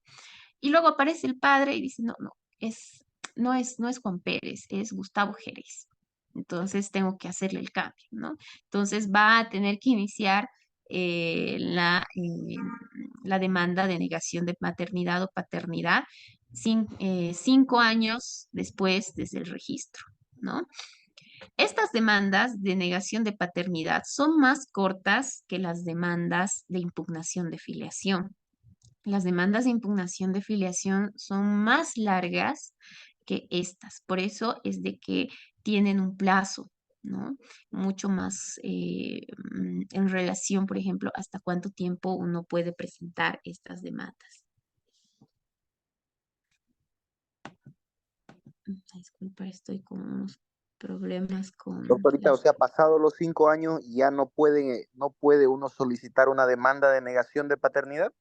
Y luego aparece el padre y dice, no es Juan Pérez, es Gustavo Jerez. Entonces tengo que hacerle el cambio, ¿no? Entonces va a tener que iniciar la demanda de negación de maternidad o paternidad 5 años después desde el registro, ¿no? Estas demandas de negación de paternidad son más cortas que las demandas de impugnación de filiación. Las demandas de impugnación de filiación son más largas que estas. Por eso es de que tienen un plazo, ¿no? Mucho más en relación, por ejemplo, hasta cuánto tiempo uno puede presentar estas demandas. Disculpa, estoy con unos problemas con Doctorita, o sea, pasado los 5 años ya no puede uno solicitar una demanda de negación de paternidad.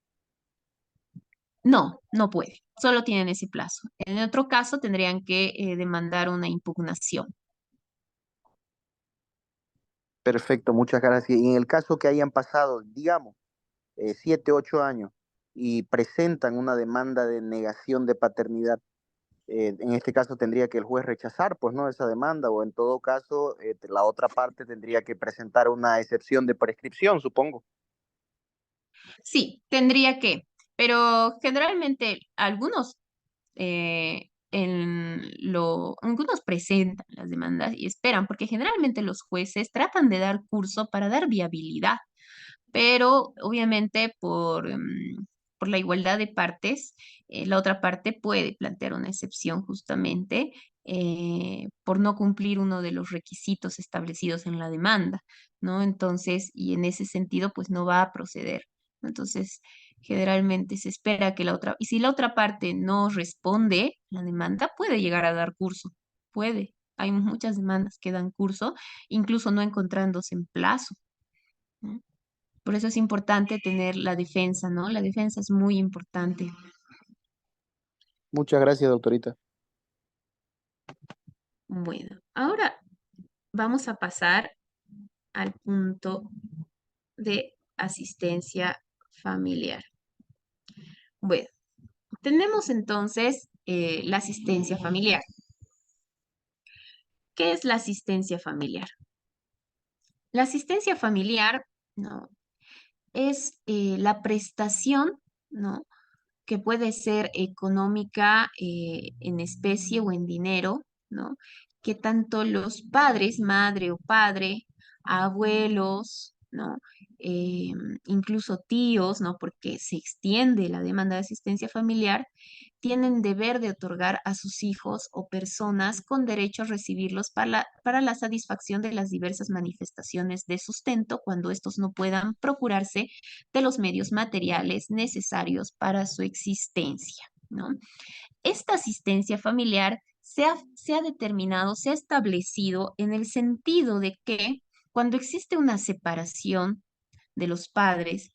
No, no puede. Solo tienen ese plazo. En otro caso, tendrían que demandar una impugnación. Perfecto, muchas gracias. Y en el caso que hayan pasado, digamos, 7, 8 años y presentan una demanda de negación de paternidad, en este caso tendría que el juez rechazar, pues, ¿no? Esa demanda, o en todo caso, la otra parte tendría que presentar una excepción de prescripción, supongo. Sí, tendría que, pero generalmente algunos presentan las demandas y esperan, porque generalmente los jueces tratan de dar curso para dar viabilidad, pero obviamente por la igualdad de partes, la otra parte puede plantear una excepción justamente por no cumplir uno de los requisitos establecidos en la demanda, ¿no? Entonces, y en ese sentido, pues no va a proceder. Entonces, generalmente se espera que la otra, y si la otra parte no responde la demanda, puede llegar a dar curso, puede. Hay muchas demandas que dan curso, incluso no encontrándose en plazo, ¿no? Por eso es importante tener la defensa, ¿no? La defensa es muy importante. Muchas gracias, doctorita. Bueno, ahora vamos a pasar al punto de asistencia familiar. Bueno, tenemos entonces la asistencia familiar. ¿Qué es la asistencia familiar? La asistencia familiar, ¿no? Es la prestación, ¿no? Que puede ser económica en especie o en dinero, ¿no? Que tanto los padres, madre o padre, abuelos, ¿no? Eh, Incluso tíos, ¿no? Porque se extiende la demanda de asistencia familiar, tienen deber de otorgar a sus hijos o personas con derecho a recibirlos para la satisfacción de las diversas manifestaciones de sustento cuando estos no puedan procurarse de los medios materiales necesarios para su existencia, ¿no? Esta asistencia familiar se ha determinado, se ha establecido en el sentido de que cuando existe una separación de los padres,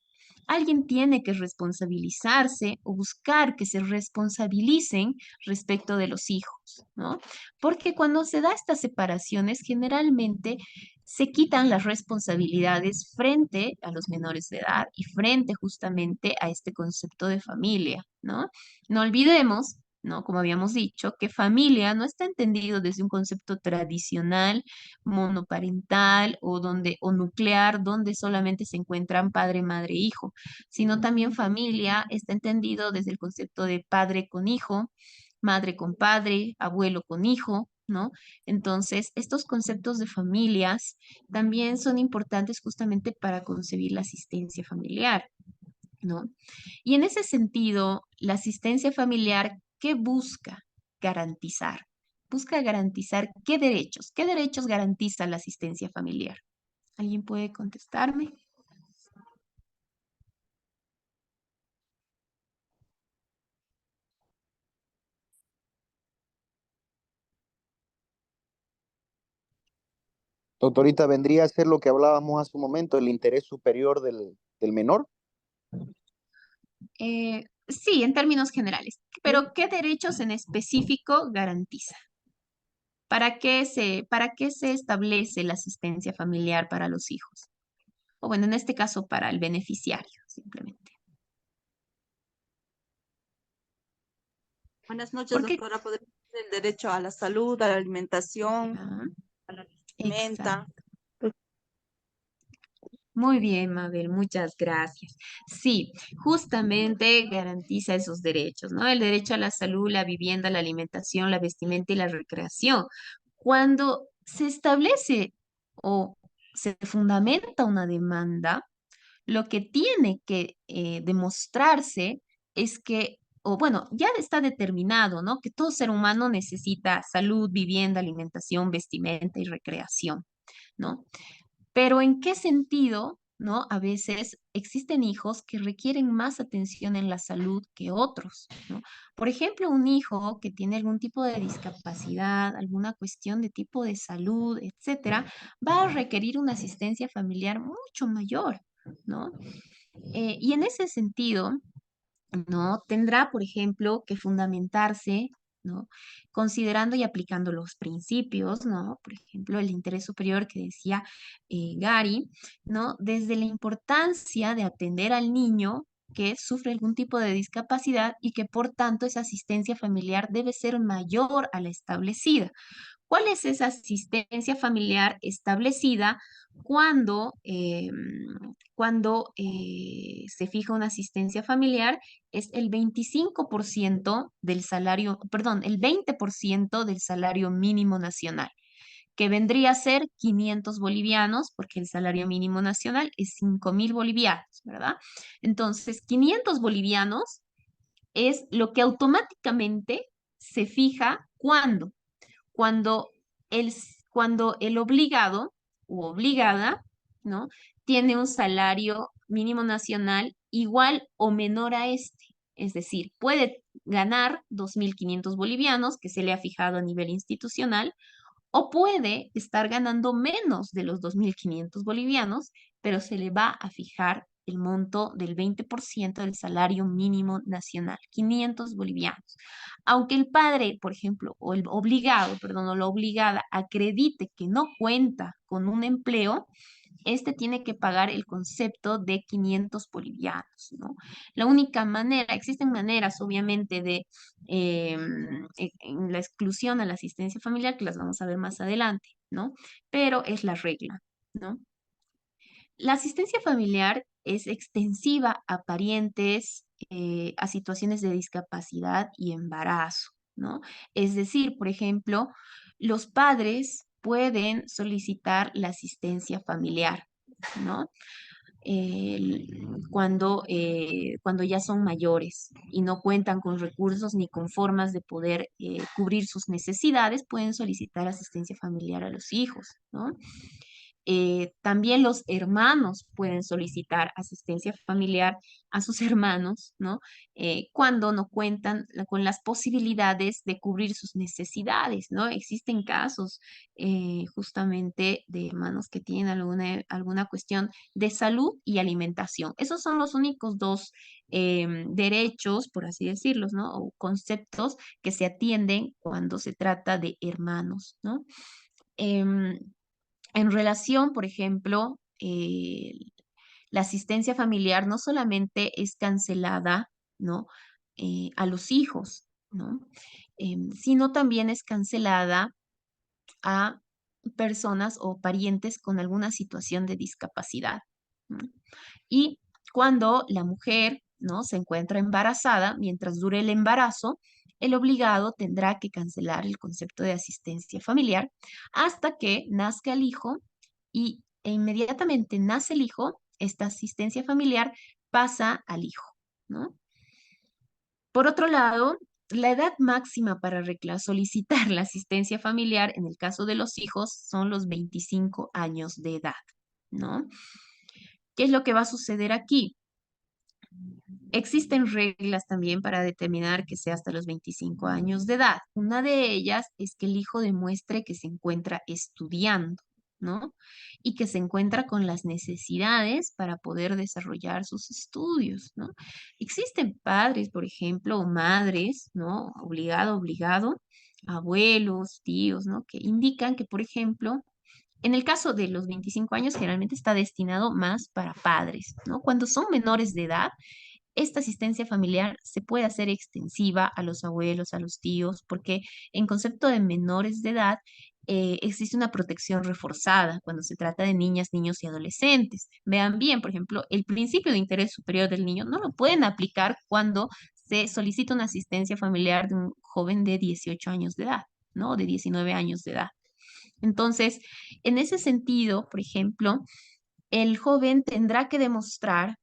alguien tiene que responsabilizarse o buscar que se responsabilicen respecto de los hijos, ¿no? Porque cuando se da estas separaciones, generalmente se quitan las responsabilidades frente a los menores de edad y frente justamente a este concepto de familia, ¿no? No olvidemos, ¿no? Como habíamos dicho, que familia no está entendido desde un concepto tradicional, monoparental o nuclear, donde solamente se encuentran padre, madre, hijo, sino también familia está entendido desde el concepto de padre con hijo, madre con padre, abuelo con hijo, ¿no? Entonces, estos conceptos de familias también son importantes justamente para concebir la asistencia familiar, ¿no? Y en ese sentido, la asistencia familiar, ¿qué busca garantizar? Busca garantizar qué derechos garantiza la asistencia familiar. ¿Alguien puede contestarme? Doctorita, ¿vendría a ser lo que hablábamos hace un momento, el interés superior del menor? Sí, en términos generales, pero ¿qué derechos en específico garantiza? Para qué se establece la asistencia familiar para los hijos? O bueno, en este caso, para el beneficiario, simplemente. Buenas noches, Porque, doctora. ¿Podría ser el derecho a la salud, a la alimentación, ya, a la vestimenta? exacto. Muy bien, Mabel, muchas gracias. Sí, justamente garantiza esos derechos, ¿no? El derecho a la salud, la vivienda, la alimentación, la vestimenta y la recreación. Cuando se establece o se fundamenta una demanda, lo que tiene que demostrarse es que, o bueno, ya está determinado, ¿no? Que todo ser humano necesita salud, vivienda, alimentación, vestimenta y recreación, ¿no? Pero ¿en qué sentido, no? A veces existen hijos que requieren más atención en la salud que otros, ¿no? Por ejemplo, un hijo que tiene algún tipo de discapacidad, alguna cuestión de tipo de salud, etcétera, va a requerir una asistencia familiar mucho mayor, ¿no? Y en ese sentido, ¿no? Tendrá, por ejemplo, que fundamentarse, ¿no? Considerando y aplicando los principios, ¿no? Por ejemplo, el interés superior que decía Gary, ¿no? Desde la importancia de atender al niño que sufre algún tipo de discapacidad y que por tanto esa asistencia familiar debe ser mayor a la establecida. ¿Cuál es esa asistencia familiar establecida cuando, se fija una asistencia familiar? Es el 25% del salario, perdón, el 20% del salario mínimo nacional, que vendría a ser 500 bolivianos, porque el salario mínimo nacional es 5.000 bolivianos, ¿verdad? Entonces, 500 bolivianos es lo que automáticamente se fija cuando cuando el obligado u obligada, ¿no? Tiene un salario mínimo nacional igual o menor a este. Es decir, puede ganar 2.500 bolivianos, que se le ha fijado a nivel institucional, o puede estar ganando menos de los 2.500 bolivianos, pero se le va a fijar el monto del 20% del salario mínimo nacional, 500 bolivianos. Aunque el padre, por ejemplo, o el obligado, perdón, o la obligada acredite que no cuenta con un empleo, este tiene que pagar el concepto de 500 bolivianos, ¿no? La única manera, existen maneras obviamente de en la exclusión a la asistencia familiar, que las vamos a ver más adelante, ¿no? Pero es la regla, ¿no? La asistencia familiar es extensiva a parientes, a situaciones de discapacidad y embarazo, ¿no? Es decir, por ejemplo, los padres pueden solicitar la asistencia familiar, ¿no? Cuando ya son mayores y no cuentan con recursos ni con formas de poder cubrir sus necesidades, pueden solicitar asistencia familiar a los hijos, ¿no? También los hermanos pueden solicitar asistencia familiar a sus hermanos, ¿no? Cuando no cuentan con las posibilidades de cubrir sus necesidades, ¿no? Existen casos justamente de hermanos que tienen alguna cuestión de salud y alimentación. Esos son los únicos dos derechos, por así decirlos, ¿no? O conceptos que se atienden cuando se trata de hermanos, ¿no? Em, en relación, por ejemplo, la asistencia familiar no solamente es cancelada, ¿no? A los hijos, ¿no? Sino también es cancelada a personas o parientes con alguna situación de discapacidad, ¿no? Y cuando la mujer, ¿no? Se encuentra embarazada, mientras dure el embarazo, el obligado tendrá que cancelar el concepto de asistencia familiar hasta que nazca el hijo e inmediatamente nace el hijo, esta asistencia familiar pasa al hijo, ¿no? Por otro lado, la edad máxima para solicitar la asistencia familiar en el caso de los hijos son los 25 años de edad, ¿no? ¿Qué es lo que va a suceder aquí? Existen reglas también para determinar que sea hasta los 25 años de edad. Una de ellas es que el hijo demuestre que se encuentra estudiando, ¿no? Y que se encuentra con las necesidades para poder desarrollar sus estudios, ¿no? Existen padres, por ejemplo, o madres, ¿no? Obligado, obligado, abuelos, tíos, ¿no? Que indican que, por ejemplo, en el caso de los 25 años, generalmente está destinado más para padres, ¿no? Cuando son menores de edad, esta asistencia familiar se puede hacer extensiva a los abuelos, a los tíos, porque en concepto de menores de edad existe una protección reforzada cuando se trata de niñas, niños y adolescentes. Vean bien, por ejemplo, el principio de interés superior del niño no lo pueden aplicar cuando se solicita una asistencia familiar de un joven de 18 años de edad, ¿no? De 19 años de edad. Entonces, en ese sentido, por ejemplo, el joven tendrá que demostrar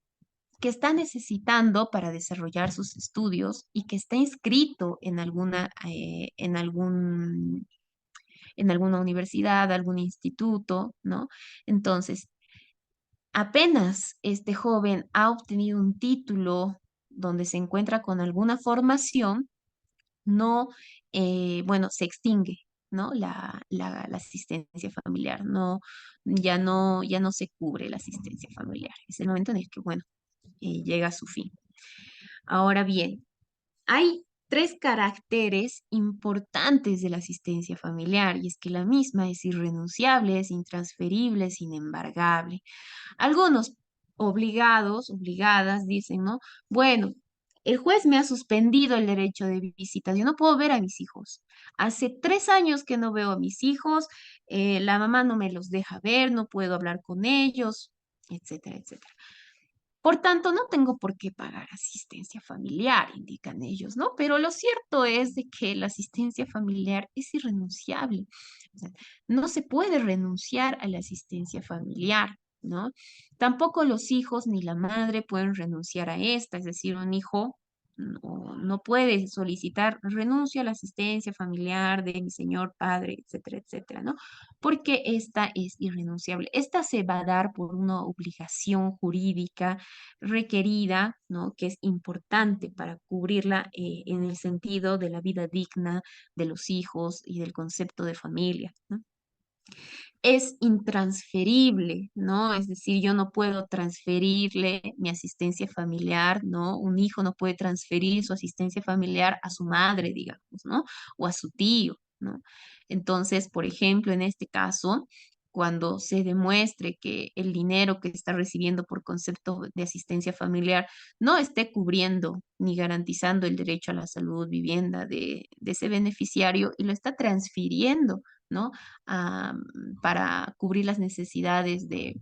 que está necesitando para desarrollar sus estudios y que está inscrito en alguna universidad, algún instituto, ¿no? Entonces, apenas este joven ha obtenido un título donde se encuentra con alguna formación, no, bueno, se extingue, ¿no? La asistencia familiar, no, ya no se cubre la asistencia familiar. Es el momento en el que, bueno, llega a su fin. Ahora bien, hay tres caracteres importantes de la asistencia familiar y es que la misma es irrenunciable, es intransferible, es inembargable. Algunos obligadas dicen, ¿no? Bueno, el juez me ha suspendido el derecho de visita, yo no puedo ver a mis hijos. Hace 3 años que no veo a mis hijos, la mamá no me los deja ver, no puedo hablar con ellos, etcétera, etcétera. Por tanto, no tengo por qué pagar asistencia familiar, indican ellos, ¿no? Pero lo cierto es de que la asistencia familiar es irrenunciable. O sea, no se puede renunciar a la asistencia familiar, ¿no? Tampoco los hijos ni la madre pueden renunciar a esta, es decir, un hijo no puede solicitar renuncia a la asistencia familiar de mi señor padre, etcétera, etcétera, ¿no? Porque esta es irrenunciable. Esta se va a dar por una obligación jurídica requerida, ¿no? Que es importante para cubrirla en el sentido de la vida digna de los hijos y del concepto de familia, ¿no? Es intransferible, ¿no? Es decir, yo no puedo transferirle mi asistencia familiar, ¿no? Un hijo no puede transferir su asistencia familiar a su madre, digamos, ¿no? O a su tío, ¿no? Entonces, por ejemplo, en este caso, cuando se demuestre que el dinero que está recibiendo por concepto de asistencia familiar no esté cubriendo ni garantizando el derecho a la salud, vivienda de ese beneficiario y lo está transfiriendo, ¿no? Para cubrir las necesidades de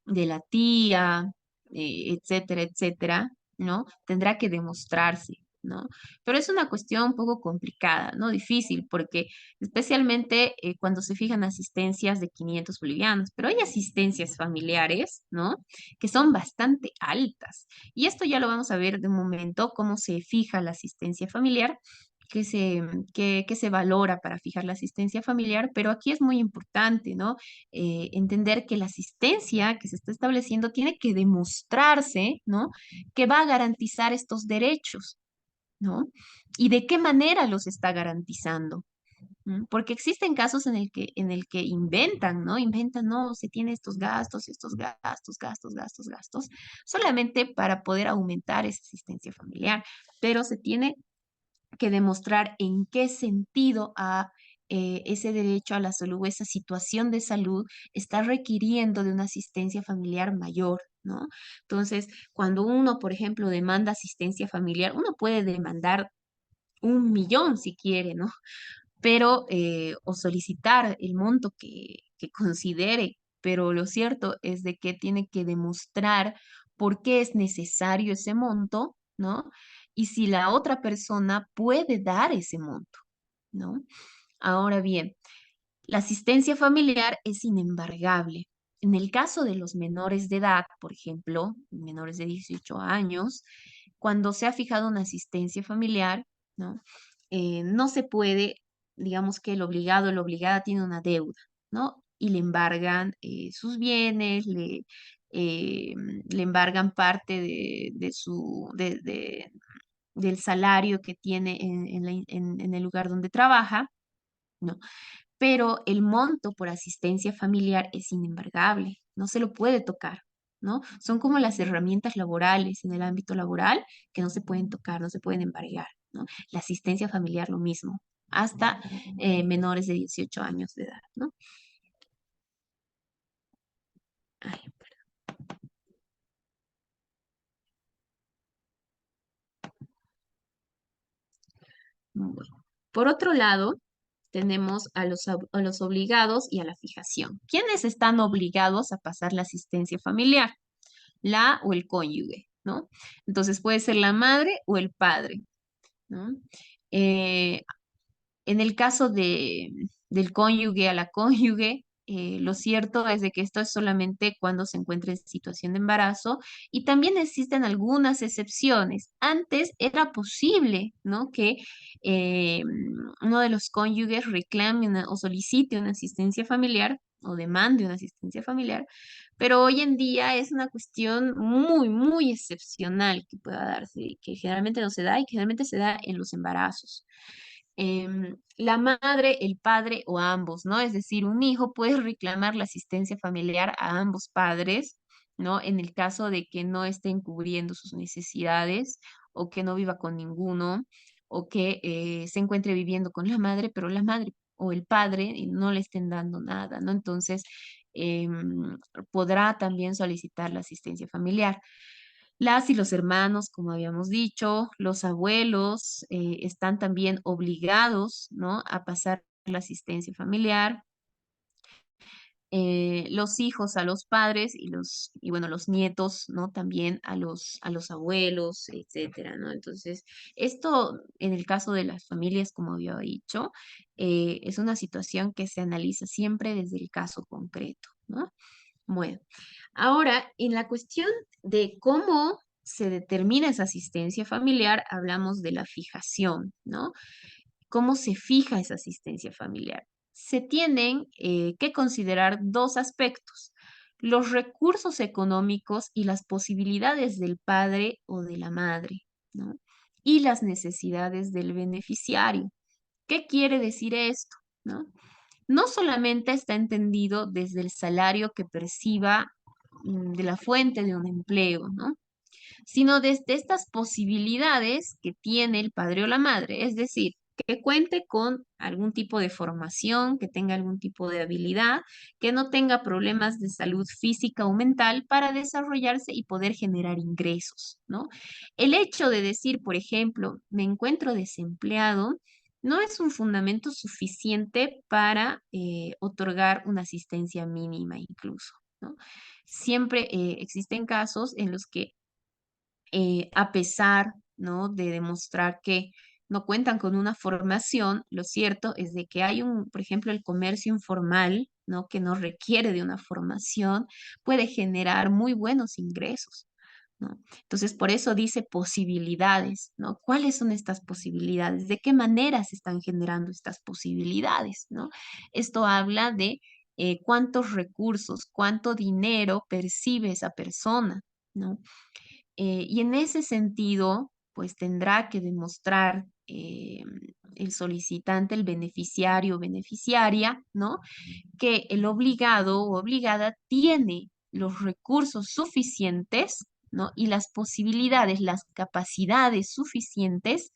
la tía, etcétera, etcétera, ¿no? Tendrá que demostrarse, ¿no? Pero es una cuestión un poco complicada, ¿no? Difícil, porque especialmente cuando se fijan asistencias de 500 bolivianos, pero hay asistencias familiares, ¿no? Que son bastante altas. Y esto ya lo vamos a ver de un momento, cómo se fija la asistencia familiar, que se valora para fijar la asistencia familiar, pero aquí es muy importante, ¿no? Entender que la asistencia que se está estableciendo tiene que demostrarse, ¿no? Que va a garantizar estos derechos, ¿no? ¿Y de qué manera los está garantizando? ¿Mm? Porque existen casos en el que inventan, ¿no? Inventan, no, se tiene estos gastos, solamente para poder aumentar esa asistencia familiar, pero se tiene que demostrar en qué sentido ese derecho a la salud o esa situación de salud está requiriendo de una asistencia familiar mayor, ¿no? Entonces, cuando uno, por ejemplo, demanda asistencia familiar, uno puede demandar 1 millón si quiere, ¿no? Pero, o solicitar el monto que considere, pero lo cierto es de que tiene que demostrar por qué es necesario ese monto, ¿no? Y si la otra persona puede dar ese monto, ¿no? Ahora bien, la asistencia familiar es inembargable. En el caso de los menores de edad, por ejemplo, menores de 18 años, cuando se ha fijado una asistencia familiar, ¿no? No se puede, digamos que el obligado o la obligada tiene una deuda, ¿no? Y le embargan sus bienes, eh, le embargan parte del salario que tiene en el lugar donde trabaja, ¿no? Pero el monto por asistencia familiar es inembargable, no se lo puede tocar, ¿no? Son como las herramientas laborales en el ámbito laboral que no se pueden tocar, no se pueden embargar, ¿no? La asistencia familiar lo mismo, hasta menores de 18 años de edad, ¿no? Ay, bueno. Por otro lado, tenemos a los obligados y a la fijación. ¿Quiénes están obligados a pasar la asistencia familiar? La o el cónyuge, ¿no? Entonces puede ser la madre o el padre, ¿no? Eh, en el caso del cónyuge a la cónyuge, lo cierto es de que esto es solamente cuando se encuentra en situación de embarazo y también existen algunas excepciones. Antes era posible, ¿no? Que uno de los cónyuges reclame o solicite una asistencia familiar o demande una asistencia familiar, pero hoy en día es una cuestión muy, muy excepcional que pueda darse, y que generalmente no se da y que generalmente se da en los embarazos. La madre, el padre o ambos, ¿no? Es decir, un hijo puede reclamar la asistencia familiar a ambos padres, ¿no? En el caso de que no estén cubriendo sus necesidades o que no viva con ninguno, o que se encuentre viviendo con la madre, pero la madre o el padre no le estén dando nada, ¿no? Entonces, podrá también solicitar la asistencia familiar. Las y los hermanos, como habíamos dicho, los abuelos están también obligados, ¿no?, a pasar la asistencia familiar. Los hijos a los padres y bueno, los nietos, ¿no? También a los abuelos, etcétera, ¿no? Entonces, esto en el caso de las familias, como había dicho, es una situación que se analiza siempre desde el caso concreto, ¿no? Bueno, ahora en la cuestión de cómo se determina esa asistencia familiar, hablamos de la fijación, ¿no? ¿Cómo se fija esa asistencia familiar? Se tienen que considerar dos aspectos: los recursos económicos y las posibilidades del padre o de la madre, ¿no? Y las necesidades del beneficiario. ¿Qué quiere decir esto? ¿No? No solamente está entendido desde el salario que perciba de la fuente de un empleo, ¿no?, sino desde estas posibilidades que tiene el padre o la madre, es decir, que cuente con algún tipo de formación, que tenga algún tipo de habilidad, que no tenga problemas de salud física o mental para desarrollarse y poder generar ingresos, ¿no? El hecho de decir, por ejemplo, me encuentro desempleado, no es un fundamento suficiente para otorgar una asistencia mínima incluso, ¿no? Siempre existen casos en los que a pesar, ¿no?, de demostrar que no cuentan con una formación, lo cierto es de que hay por ejemplo, el comercio informal, ¿no?, que no requiere de una formación, puede generar muy buenos ingresos, ¿no? Entonces, por eso dice posibilidades, ¿no? ¿Cuáles son estas posibilidades? ¿De qué manera se están generando estas posibilidades, ¿no? Esto habla de cuántos recursos, cuánto dinero percibe esa persona, ¿no? Y en ese sentido, pues tendrá que demostrar el solicitante, el beneficiario o beneficiaria, ¿no?, que el obligado o obligada tiene los recursos suficientes, ¿no?, y las posibilidades, las capacidades suficientes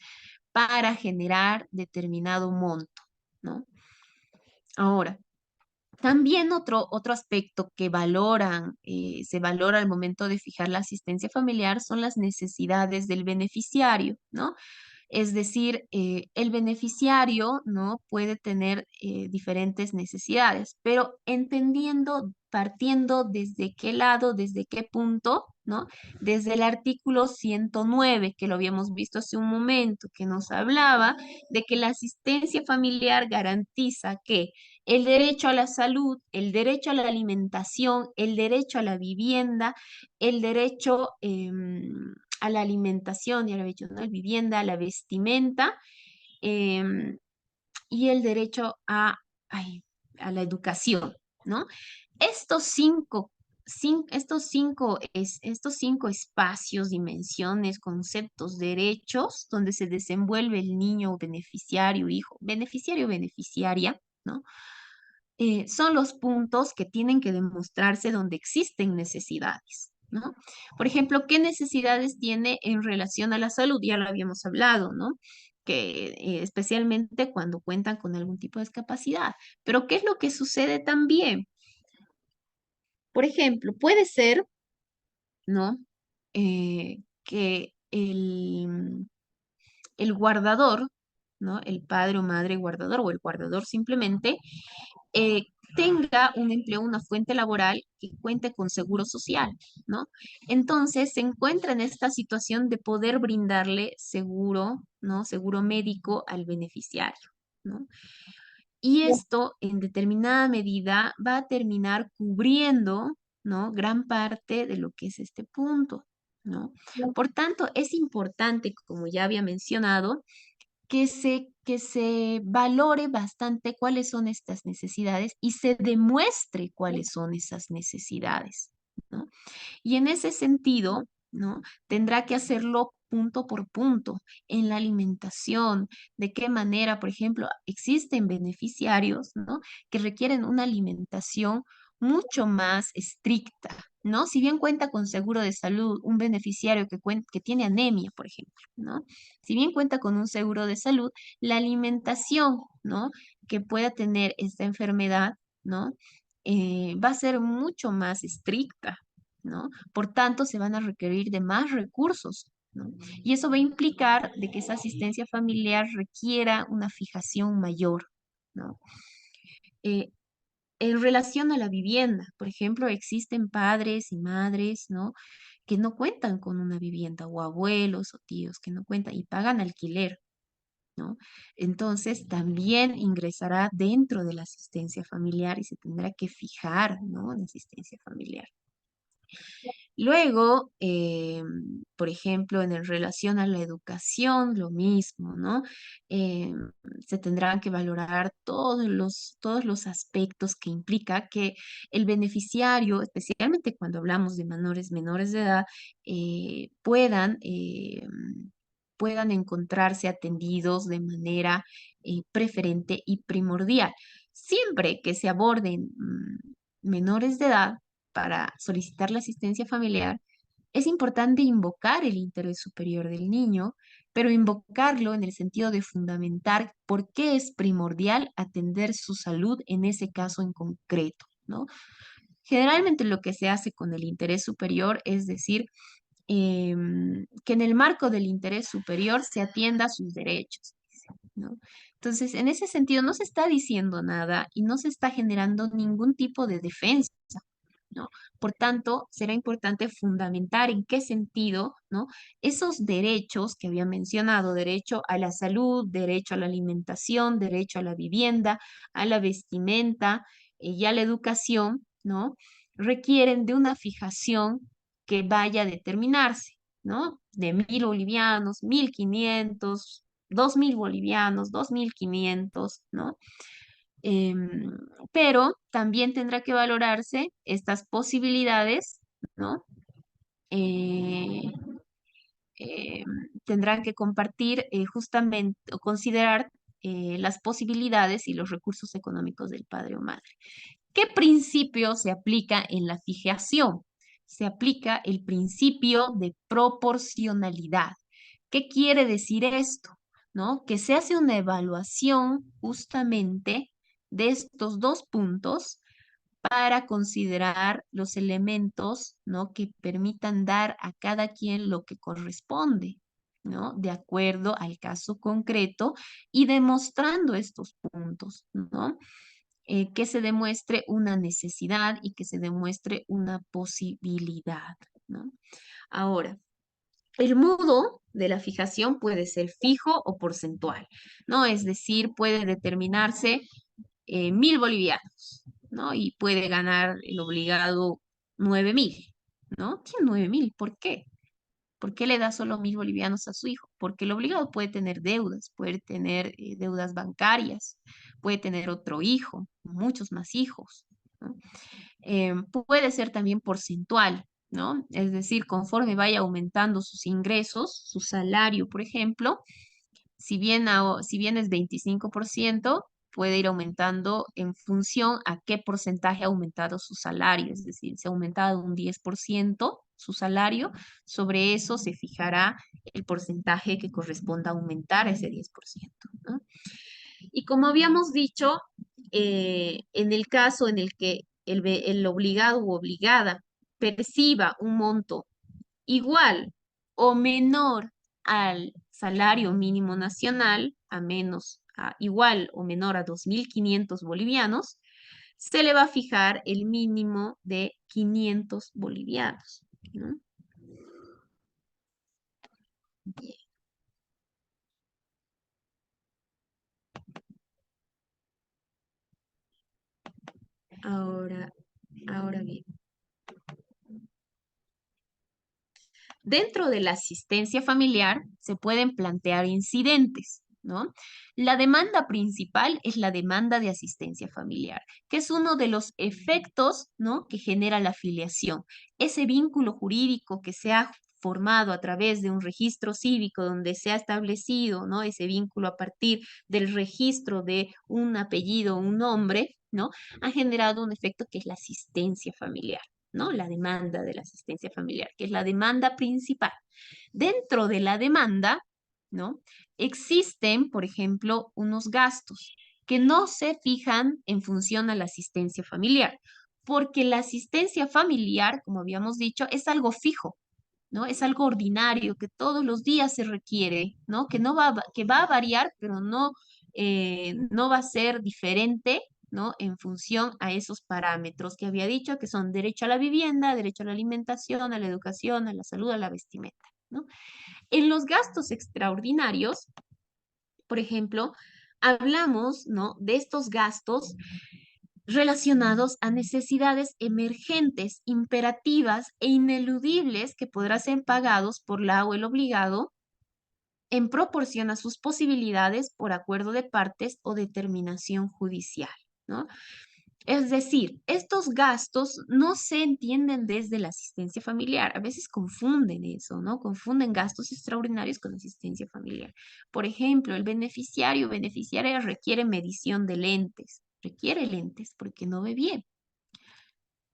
para generar determinado monto, ¿no? Ahora, también otro aspecto que se valora al momento de fijar la asistencia familiar son las necesidades del beneficiario, ¿no? Es decir, el beneficiario, ¿no?, puede tener diferentes necesidades, pero entendiendo, partiendo desde qué lado, desde qué punto, ¿no? Desde el artículo 109, que lo habíamos visto hace un momento, que nos hablaba de que la asistencia familiar garantiza que el derecho a la salud, el derecho a la alimentación, el derecho a la vivienda, el derecho a la alimentación, ya lo he dicho, ¿no?, la vivienda, la vestimenta, em, y el derecho a la educación, ¿no? Estos estos cinco espacios, dimensiones, conceptos, derechos, donde se desenvuelve el niño beneficiario, hijo, beneficiario, beneficiaria, ¿no? Son los puntos que tienen que demostrarse donde existen necesidades, ¿no? Por ejemplo, ¿qué necesidades tiene en relación a la salud? Ya lo habíamos hablado, ¿no? Que especialmente cuando cuentan con algún tipo de discapacidad. Pero ¿qué es lo que sucede también? Por ejemplo, puede ser, ¿no?, que el guardador, ¿no?, el padre o madre guardador o el guardador simplemente eh, tenga un empleo, una fuente laboral que cuente con seguro social, ¿no? Entonces se encuentra en esta situación de poder brindarle seguro, ¿no?, seguro médico al beneficiario, ¿no? Y esto en determinada medida va a terminar cubriendo, ¿no?, gran parte de lo que es este punto, ¿no? Por tanto, es importante, como ya había mencionado, que se valore bastante cuáles son estas necesidades y se demuestre cuáles son esas necesidades, ¿no? Y en ese sentido, ¿no?, tendrá que hacerlo punto por punto en la alimentación, de qué manera, por ejemplo, existen beneficiarios, ¿no?, que requieren una alimentación mucho más estricta, ¿no? Si bien cuenta con seguro de salud, un beneficiario que tiene anemia, por ejemplo, ¿no? Si bien cuenta con un seguro de salud, la alimentación, ¿no? Que pueda tener esta enfermedad, ¿no? Va a ser mucho más estricta, ¿no? Por tanto, se van a requerir de más recursos, ¿no? Y eso va a implicar de que esa asistencia familiar requiera una fijación mayor, ¿no? Eh, en relación a la vivienda, por ejemplo, existen padres y madres, ¿no? Que no cuentan con una vivienda, o abuelos o tíos que no cuentan y pagan alquiler, ¿no? Entonces, también ingresará dentro de la asistencia familiar y se tendrá que fijar, ¿no? En asistencia familiar. Luego, por ejemplo, en relación a la educación, lo mismo, ¿no? Eh, Se tendrán que valorar todos los aspectos que implica que el beneficiario, especialmente cuando hablamos de menores de edad, puedan encontrarse atendidos de manera preferente y primordial. Siempre que se aborden menores de edad, para solicitar la asistencia familiar, es importante invocar el interés superior del niño, pero invocarlo en el sentido de fundamentar por qué es primordial atender su salud en ese caso en concreto, ¿no? Generalmente lo que se hace con el interés superior es decir, que en el marco del interés superior se atienda sus derechos, ¿no? Entonces, en ese sentido, no se está diciendo nada y no se está generando ningún tipo de defensa, ¿no? Por tanto, será importante fundamentar en qué sentido, ¿no? Esos derechos que había mencionado, derecho a la salud, derecho a la alimentación, derecho a la vivienda, a la vestimenta y a la educación, ¿no? Requieren de una fijación que vaya a determinarse, ¿no? De 1.000 bolivianos, 1.500, 2.000 bolivianos, 2.500, ¿no? Em, pero también tendrá que valorarse estas posibilidades, ¿no? Eh, eh, Tendrán que compartir justamente o considerar las posibilidades y los recursos económicos del padre o madre. ¿Qué principio se aplica en la fijación? Se aplica el principio de proporcionalidad. ¿Qué quiere decir esto? ¿No? Que se hace una evaluación justamente de estos dos puntos para considerar los elementos, ¿no? Que permitan dar a cada quien lo que corresponde, ¿no? De acuerdo al caso concreto y demostrando estos puntos, ¿no? Que se demuestre una necesidad y que se demuestre una posibilidad, ¿no? Ahora, el modo de la fijación puede ser fijo o porcentual, ¿no? Es decir, puede determinarse 1.000 bolivianos, ¿no? Y puede ganar el obligado 9.000, ¿no? ¿Qué 9.000? ¿Por qué? ¿Por qué le da solo 1.000 bolivianos a su hijo? Porque el obligado puede tener deudas, puede tener deudas bancarias, puede tener otro hijo, muchos más hijos, ¿no? Puede ser también porcentual, ¿no? Es decir, conforme vaya aumentando sus ingresos, su salario, por ejemplo, si bien es 25%, puede ir aumentando en función a qué porcentaje ha aumentado su salario. Es decir, si ha aumentado un 10% su salario, sobre eso se fijará el porcentaje que corresponda a aumentar ese 10%, ¿no? Y como habíamos dicho, en el caso en el que el obligado u obligada perciba un monto igual o menor al salario mínimo nacional, igual o menor a 2.500 bolivianos, se le va a fijar el mínimo de 500 bolivianos, ¿no? Bien. Ahora, ahora bien. Dentro de la asistencia familiar se pueden plantear incidentes, ¿no? La demanda principal es la demanda de asistencia familiar, que es uno de los efectos, ¿no? Que genera la filiación. Ese vínculo jurídico que se ha formado a través de un registro cívico donde se ha establecido, ¿no? Ese vínculo a partir del registro de un apellido, un nombre, ¿no? Ha generado un efecto que es la asistencia familiar, ¿no? La demanda de la asistencia familiar, que es la demanda principal. Dentro de la demanda, ¿no? Existen, por ejemplo, unos gastos que no se fijan en función a la asistencia familiar, porque la asistencia familiar, como habíamos dicho, es algo fijo, ¿no? Es algo ordinario que todos los días se requiere, ¿no? Que no va, que va a variar, pero no, no va a ser diferente, ¿no? En función a esos parámetros que había dicho, que son derecho a la vivienda, derecho a la alimentación, a la educación, a la salud, a la vestimenta, ¿no? En los gastos extraordinarios, por ejemplo, hablamos, ¿no? De estos gastos relacionados a necesidades emergentes, imperativas e ineludibles que podrán ser pagados por la o el obligado en proporción a sus posibilidades por acuerdo de partes o determinación judicial, ¿no? Es decir, estos gastos no se entienden desde la asistencia familiar. A veces confunden eso, ¿no? Confunden gastos extraordinarios con asistencia familiar. Por ejemplo, el beneficiario o beneficiaria requiere medición de lentes. Requiere lentes porque no ve bien.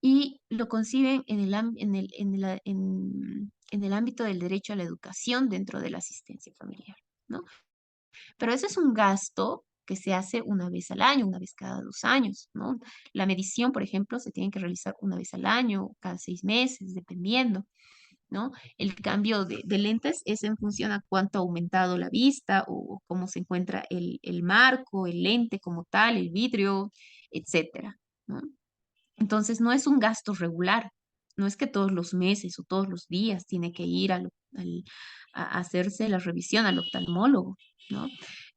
Y lo conciben en el ámbito del derecho a la educación dentro de la asistencia familiar, ¿no? Pero ese es un gasto que se hace una vez al año, una vez cada 2 años, ¿no? La medición, por ejemplo, se tiene que realizar una vez al año, cada 6 meses, dependiendo, ¿no? El cambio de lentes es en función a cuánto ha aumentado la vista o cómo se encuentra el marco, el lente como tal, el vidrio, etcétera, ¿no? Entonces, no es un gasto regular. No es que todos los meses o todos los días tiene que ir a hacerse la revisión al oftalmólogo, ¿no?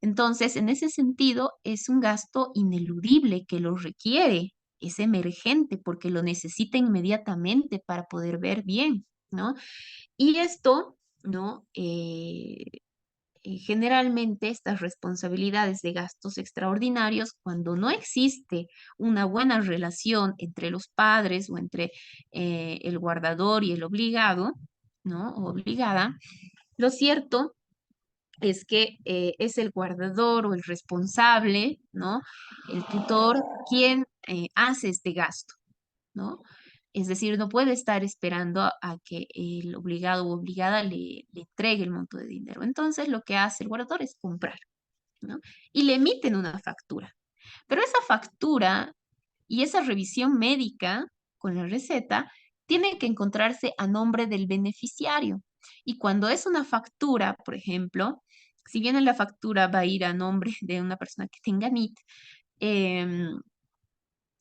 Entonces, en ese sentido, es un gasto ineludible que lo requiere, es emergente porque lo necesita inmediatamente para poder ver bien, ¿no? Y esto, ¿no? Generalmente estas responsabilidades de gastos extraordinarios, cuando no existe una buena relación entre los padres o entre el guardador y el obligado, ¿no? O obligada, lo cierto es que es el guardador o el responsable, ¿no? El tutor quien hace este gasto, ¿no? Es decir, no puede estar esperando a que el obligado o obligada le entregue el monto de dinero. Entonces, lo que hace el guardador es comprar, ¿no? Y le emiten una factura. Pero esa factura y esa revisión médica con la receta tiene que encontrarse a nombre del beneficiario. Y cuando es una factura, por ejemplo, si bien en la factura va a ir a nombre de una persona que tenga NIT, em,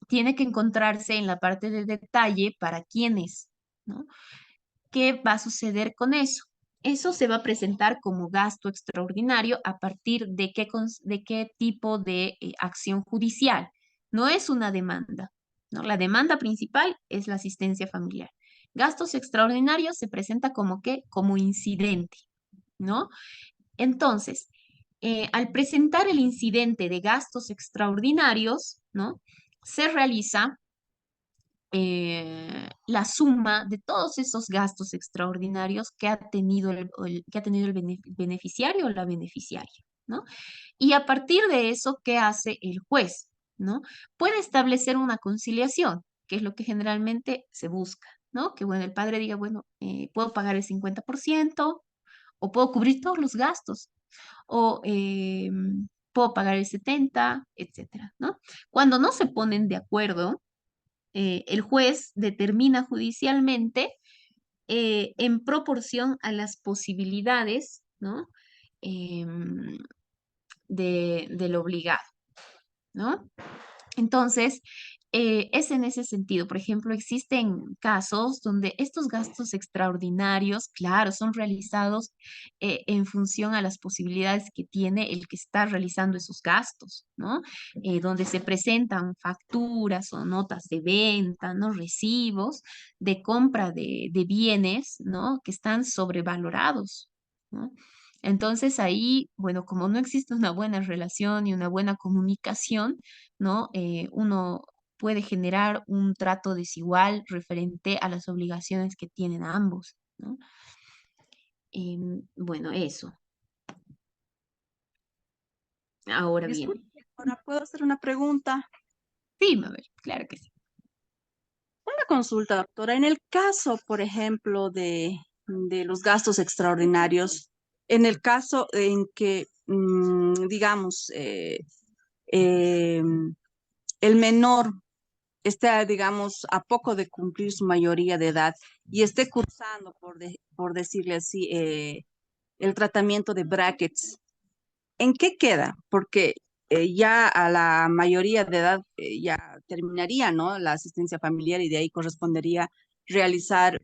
tiene que encontrarse en la parte de detalle para quiénes, ¿no? ¿Qué va a suceder con eso? Eso se va a presentar como gasto extraordinario a partir de qué tipo de acción judicial. No es una demanda, ¿no? La demanda principal es la asistencia familiar. Gastos extraordinarios se presenta como que como incidente, ¿no? Entonces, al presentar el incidente de gastos extraordinarios, ¿no? Se realiza la suma de todos esos gastos extraordinarios que ha tenido que ha tenido el beneficiario o la beneficiaria, ¿no? Y a partir de eso, ¿qué hace el juez? ¿No? Puede establecer una conciliación, que es lo que generalmente se busca, ¿no? Que bueno, el padre diga, bueno, puedo pagar el 50% o puedo cubrir todos los gastos o puedo pagar el 70%, etcétera, ¿no? Cuando no se ponen de acuerdo, el juez determina judicialmente en proporción a las posibilidades, ¿no? Em, del obligado, ¿no? Entonces, es en ese sentido. Por ejemplo, existen casos donde estos gastos extraordinarios, claro, son realizados en función a las posibilidades que tiene el que está realizando esos gastos, ¿no? Donde se presentan facturas o notas de venta, ¿no? Recibos de compra de bienes, ¿no? Que están sobrevalorados, ¿no? Entonces ahí, bueno, como no existe una buena relación y una buena comunicación, ¿no? Uno puede generar un trato desigual referente a las obligaciones que tienen ambos, ¿no? Bueno, eso. Ahora bien, Disculpe, ahora puedo hacer una pregunta. sí, Mabel, claro que sí. Una consulta, doctora. En el caso, por ejemplo, de los gastos extraordinarios, en el caso en que, digamos, eh, el menor esté, digamos, a poco de cumplir su mayoría de edad y esté cursando, por decirle así, el tratamiento de brackets, ¿en qué queda? Porque ya a la mayoría de edad ya terminaría, ¿no? La asistencia familiar y de ahí correspondería realizar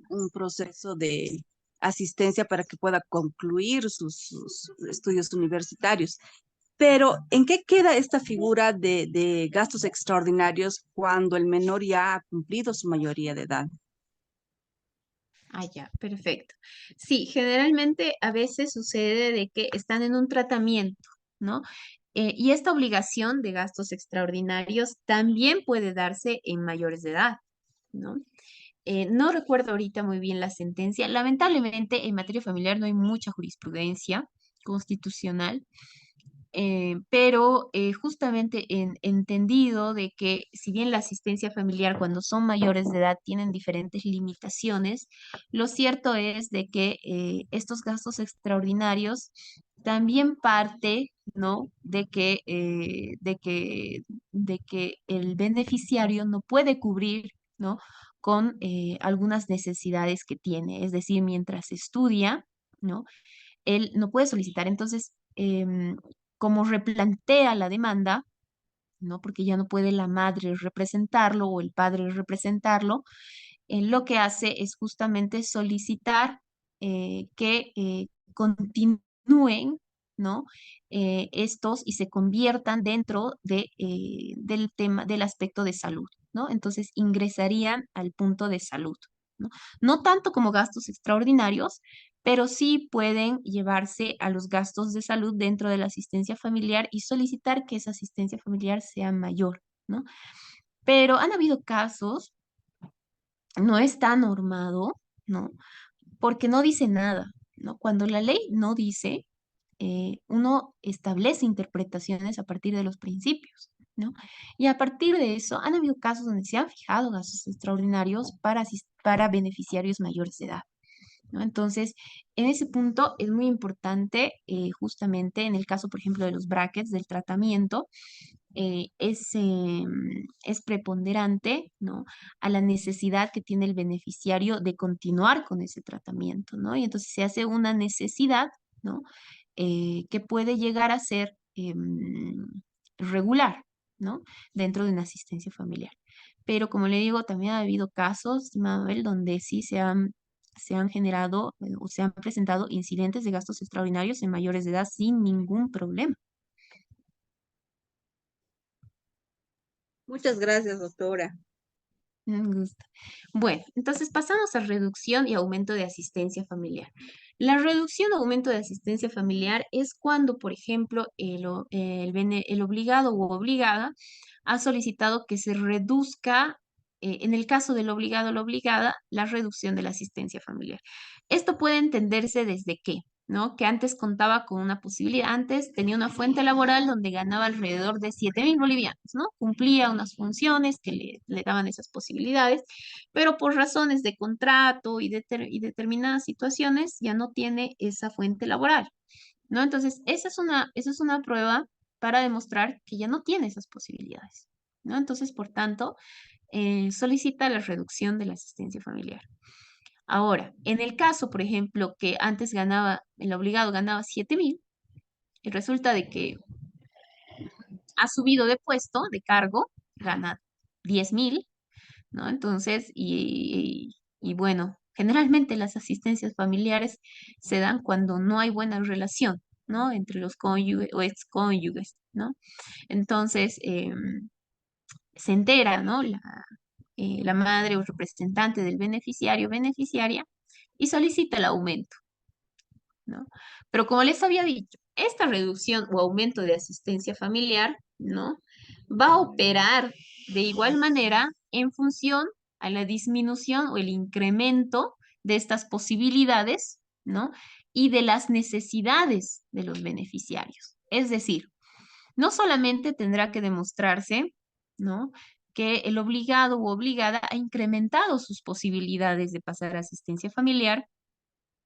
un proceso de asistencia para que pueda concluir sus estudios universitarios. Pero, ¿en qué queda esta figura de gastos extraordinarios cuando el menor ya ha cumplido su mayoría de edad? Ah, ya, perfecto. Sí, generalmente a veces sucede de que están en un tratamiento, ¿no? Y esta obligación de gastos extraordinarios también puede darse en mayores de edad, ¿no? No recuerdo ahorita muy bien la sentencia. Lamentablemente, en materia familiar no hay mucha jurisprudencia constitucional, pero justamente entendido de que si bien la asistencia familiar cuando son mayores de edad tienen diferentes limitaciones, lo cierto es de que estos gastos extraordinarios también parte, ¿no? De que el beneficiario no puede cubrir, ¿no? Con algunas necesidades que tiene, es decir, mientras estudia, ¿no? Él no puede solicitar. Entonces, como replantea la demanda, ¿no? Porque ya no puede la madre representarlo o el padre representarlo, lo que hace es justamente solicitar que continúen, ¿no? Estos y se conviertan dentro del tema, del aspecto de salud, ¿no? Entonces ingresarían al punto de salud, ¿no? No tanto como gastos extraordinarios, pero sí pueden llevarse a los gastos de salud dentro de la asistencia familiar y solicitar que esa asistencia familiar sea mayor, ¿no? Pero han habido casos, no está normado, ¿no? Porque no dice nada, ¿no? Cuando la ley no dice, uno establece interpretaciones a partir de los principios, ¿no? Y a partir de eso, han habido casos donde se han fijado gastos extraordinarios para beneficiarios mayores de edad, ¿no? Entonces, en ese punto es muy importante, justamente en el caso, por ejemplo, de los brackets del tratamiento, es preponderante, ¿no? A la necesidad que tiene el beneficiario de continuar con ese tratamiento, ¿no? Y entonces se hace una necesidad, ¿no? Que puede llegar a ser regular, ¿no? Dentro de una asistencia familiar. Pero como le digo, también ha habido casos, estimado Abel, donde sí se han generado o se han presentado incidentes de gastos extraordinarios en mayores de edad sin ningún problema. Muchas gracias, doctora. Un gusto. Bueno, entonces pasamos a reducción y aumento de asistencia familiar. La reducción o aumento de asistencia familiar es cuando, por ejemplo, el obligado u obligada ha solicitado que se reduzca, en el caso del obligado o la obligada, la reducción de la asistencia familiar. Esto puede entenderse desde qué, ¿no? Que antes contaba con una posibilidad, antes tenía una fuente laboral donde ganaba alrededor de 7.000 bolivianos, ¿no? Cumplía unas funciones que le daban esas posibilidades, pero por razones de contrato y determinadas situaciones ya no tiene esa fuente laboral, ¿no? Entonces, esa es una prueba para demostrar que ya no tiene esas posibilidades, ¿no? Entonces, por tanto, solicita la reducción de la asistencia familiar. Ahora, en el caso, por ejemplo, que antes el obligado ganaba 7.000, y resulta de que ha subido de puesto, de cargo, gana 10.000, ¿no? Entonces, y bueno, generalmente las asistencias familiares se dan cuando no hay buena relación, ¿no? Entre los cónyuges o excónyuges, ¿no? Entonces, se entera, ¿no? La madre o representante del beneficiario o beneficiaria y solicita el aumento, ¿no? Pero como les había dicho, esta reducción o aumento de asistencia familiar, ¿no? Va a operar de igual manera en función a la disminución o el incremento de estas posibilidades, ¿no? Y de las necesidades de los beneficiarios. Es decir, no solamente tendrá que demostrarse, ¿no? que el obligado u obligada ha incrementado sus posibilidades de pasar a asistencia familiar,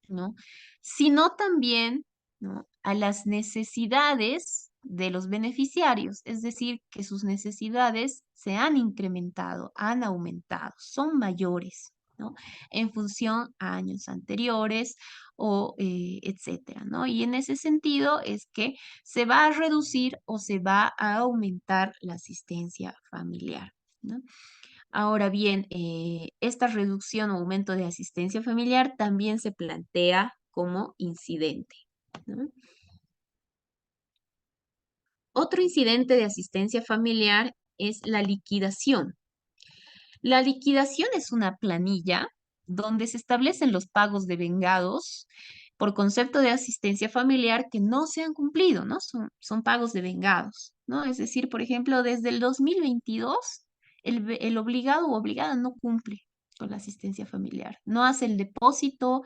¿no? Sino también, ¿no?, a las necesidades de los beneficiarios, es decir, que sus necesidades se han incrementado, han aumentado, son mayores, ¿no? En función a años anteriores o etcétera, ¿no? Y en ese sentido es que se va a reducir o se va a aumentar la asistencia familiar, ¿no? Ahora bien, esta reducción o aumento de asistencia familiar también se plantea como incidente, ¿no? Otro incidente de asistencia familiar es la liquidación. La liquidación es una planilla donde se establecen los pagos de vengados por concepto de asistencia familiar que no se han cumplido, ¿no? Son pagos de vengados, ¿no? Es decir, por ejemplo, desde el 2022, el obligado o obligada no cumple con la asistencia familiar. No hace el depósito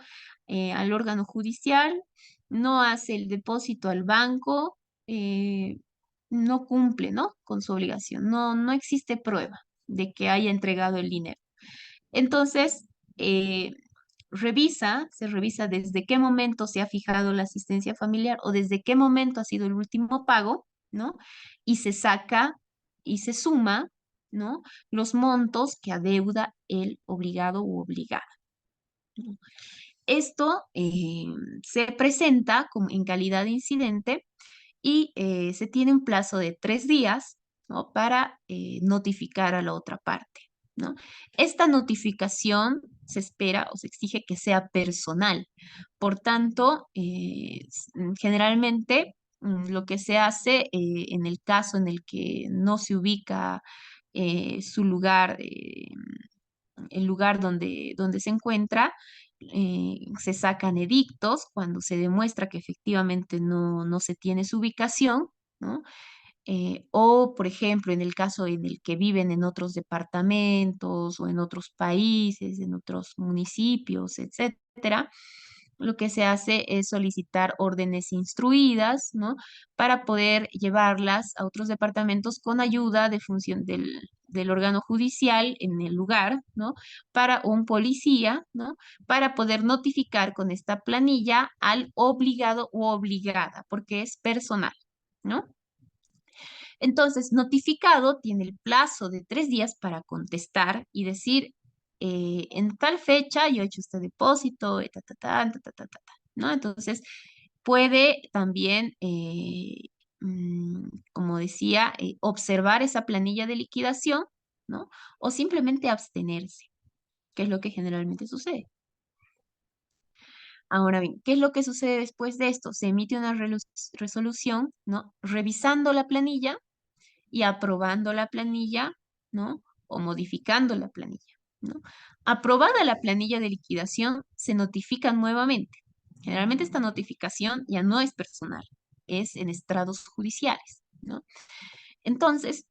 al órgano judicial, no hace el depósito al banco, eh, no cumple, ¿no?, con su obligación. No existe prueba de que haya entregado el dinero. Entonces, eh, se revisa desde qué momento se ha fijado la asistencia familiar o desde qué momento ha sido el último pago, ¿no? Y se saca y se suma, ¿no?, los montos que adeuda el obligado u obligada, ¿no? Esto se presenta en calidad de incidente y se tiene un plazo de 3 días, ¿no?, para notificar a la otra parte, ¿no? Esta notificación se espera o se exige que sea personal. Por tanto, generalmente lo que se hace en el caso en el que no se ubica su lugar, el lugar donde se encuentra, se sacan edictos cuando se demuestra que efectivamente no se tiene su ubicación, ¿no? O, por ejemplo, en el caso en el que viven en otros departamentos o en otros países, en otros municipios, etcétera, lo que se hace es solicitar órdenes instruidas, ¿no?, para poder llevarlas a otros departamentos con ayuda de función del órgano judicial en el lugar, ¿no?, para un policía, ¿no?, para poder notificar con esta planilla al obligado u obligada, porque es personal, ¿no? Entonces, notificado tiene el plazo de 3 días para contestar y decir, en tal fecha yo he hecho este depósito, ta, ta, ta, ta, ta, ta, ta, ta, ¿no? Entonces, puede también, como decía, observar esa planilla de liquidación, ¿no? O simplemente abstenerse, que es lo que generalmente sucede. Ahora bien, ¿qué es lo que sucede después de esto? Se emite una resolución, ¿no?, revisando la planilla y aprobando la planilla, ¿no?, o modificando la planilla, ¿no? Aprobada la planilla de liquidación, se notifica nuevamente. Generalmente esta notificación ya no es personal, es en estrados judiciales, ¿no? Entonces,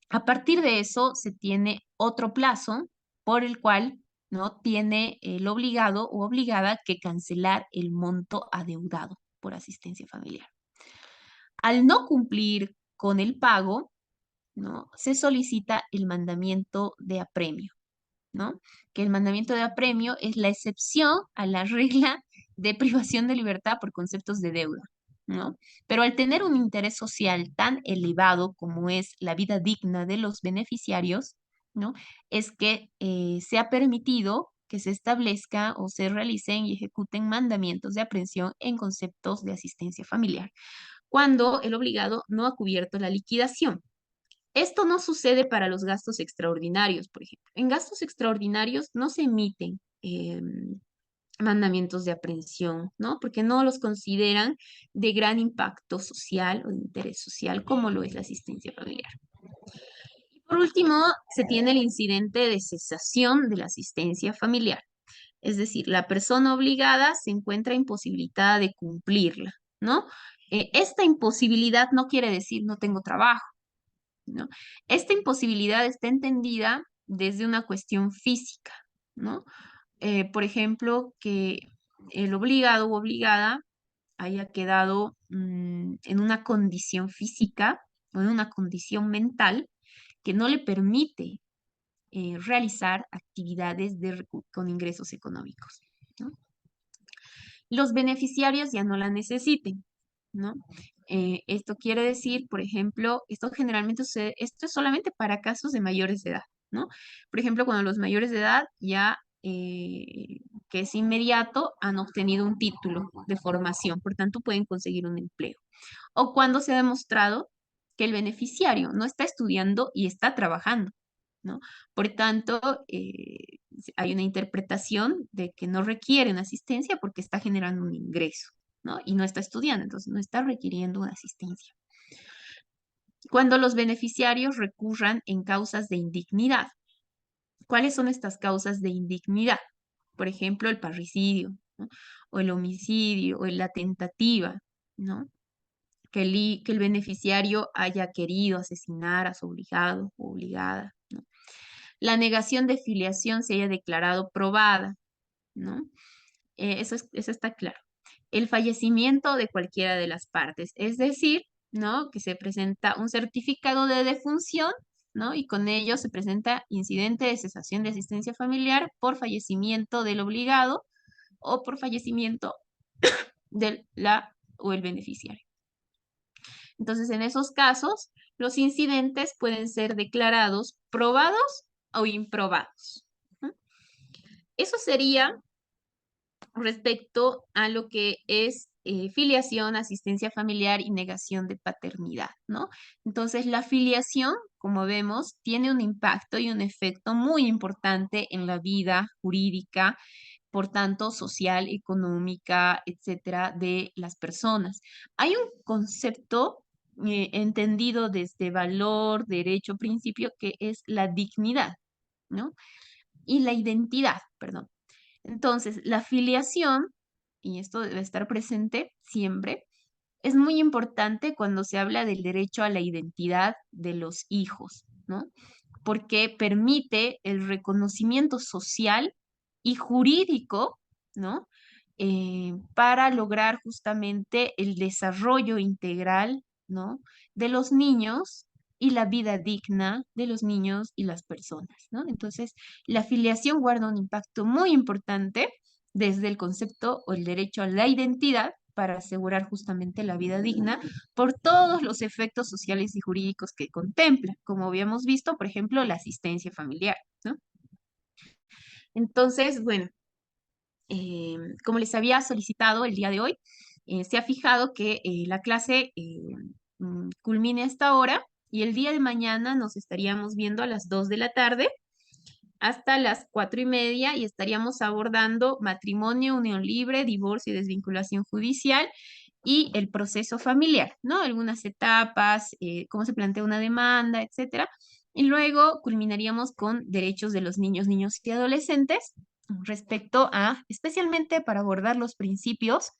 a partir de eso, se tiene otro plazo por el cual, ¿no?, tiene el obligado o obligada que cancelar el monto adeudado por asistencia familiar. Al no cumplir con el pago, ¿no?, se solicita el mandamiento de apremio, ¿no? Que el mandamiento de apremio es la excepción a la regla de privación de libertad por conceptos de deuda, ¿no? Pero al tener un interés social tan elevado como es la vida digna de los beneficiarios, ¿no?, es que se ha permitido que se establezca o se realicen y ejecuten mandamientos de aprehensión en conceptos de asistencia familiar, cuando el obligado no ha cubierto la liquidación. Esto no sucede para los gastos extraordinarios, por ejemplo. En gastos extraordinarios no se emiten mandamientos de aprehensión, ¿no? Porque no los consideran de gran impacto social o de interés social como lo es la asistencia familiar. Y por último, se tiene el incidente de cesación de la asistencia familiar. Es decir, la persona obligada se encuentra imposibilitada de cumplirla, ¿no? Esta imposibilidad no quiere decir no tengo trabajo, ¿no? Esta imposibilidad está entendida desde una cuestión física, ¿no? Por ejemplo, que el obligado u obligada haya quedado en una condición física o en una condición mental que no le permite realizar actividades con ingresos económicos, ¿no? Los beneficiarios ya no la necesiten, ¿no? Esto quiere decir, por ejemplo, esto generalmente sucede, esto es solamente para casos de mayores de edad, ¿no? Por ejemplo, cuando los mayores de edad ya, que es inmediato, han obtenido un título de formación, por tanto pueden conseguir un empleo. O cuando se ha demostrado que el beneficiario no está estudiando y está trabajando, ¿no? Por tanto, hay una interpretación de que no requieren asistencia porque está generando un ingreso, ¿no? Y no está estudiando, entonces no está requiriendo una asistencia. Cuando los beneficiarios recurran en causas de indignidad. ¿Cuáles son estas causas de indignidad? Por ejemplo, el parricidio, ¿no? O el homicidio, o la tentativa, ¿no? Que el beneficiario haya querido asesinar a su obligado o obligada, ¿no? La negación de filiación se haya declarado probada, ¿no? Eso está claro. El fallecimiento de cualquiera de las partes, es decir, ¿no? Que se presenta un certificado de defunción, ¿no? Y con ello se presenta incidente de cesación de asistencia familiar por fallecimiento del obligado o por fallecimiento del la o el beneficiario. Entonces, en esos casos, los incidentes pueden ser declarados probados o improbados, ¿no? Eso sería respecto a lo que es filiación, asistencia familiar y negación de paternidad, ¿no? Entonces, la filiación, como vemos, tiene un impacto y un efecto muy importante en la vida jurídica, por tanto, social, económica, etcétera, de las personas. Hay un concepto entendido desde valor, derecho, principio, que es la dignidad, ¿no? Y la identidad, perdón. Entonces, la filiación, y esto debe estar presente siempre, es muy importante cuando se habla del derecho a la identidad de los hijos, ¿no? Porque permite el reconocimiento social y jurídico, ¿no? Para lograr justamente el desarrollo integral, ¿no? De los niños y la vida digna de los niños y las personas, ¿no? Entonces, la filiación guarda un impacto muy importante desde el concepto o el derecho a la identidad para asegurar justamente la vida digna por todos los efectos sociales y jurídicos que contempla, como habíamos visto, por ejemplo, la asistencia familiar, ¿no? Entonces, bueno, como les había solicitado el día de hoy, se ha fijado que la clase culmine a esta hora y el día de mañana nos estaríamos viendo a las 2 de la tarde hasta las 4:30 y estaríamos abordando matrimonio, unión libre, divorcio y desvinculación judicial y el proceso familiar, ¿no? Algunas etapas, cómo se plantea una demanda, etcétera. Y luego culminaríamos con derechos de los niños, niños y adolescentes respecto a, especialmente para abordar los principios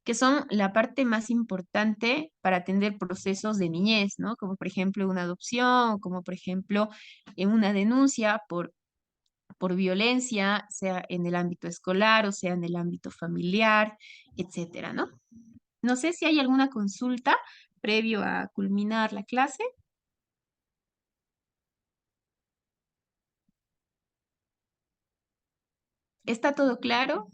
que son la parte más importante para atender procesos de niñez, ¿no? Como por ejemplo una adopción, como por ejemplo una denuncia por violencia, sea en el ámbito escolar o sea en el ámbito familiar, etcétera, ¿no? No sé si hay alguna consulta previo a culminar la clase. ¿Está todo claro?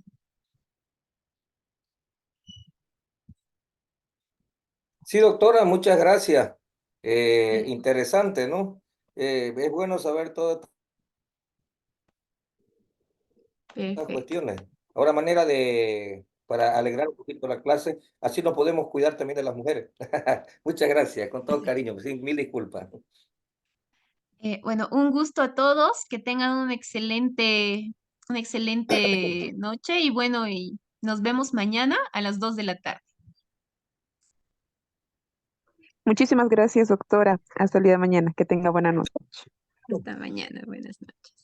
Sí, doctora, muchas gracias. Interesante, ¿no? Es bueno saber todas estas Perfecto. cuestiones. Ahora, manera para alegrar un poquito la clase, así nos podemos cuidar también de las mujeres. Muchas gracias, con todo cariño. Sí, mil disculpas. Bueno, un gusto a todos, que tengan una excelente noche y bueno, y nos vemos mañana a las 2 de la tarde. Muchísimas gracias, doctora. Hasta el día de mañana. Que tenga buena noche. Hasta mañana, buenas noches.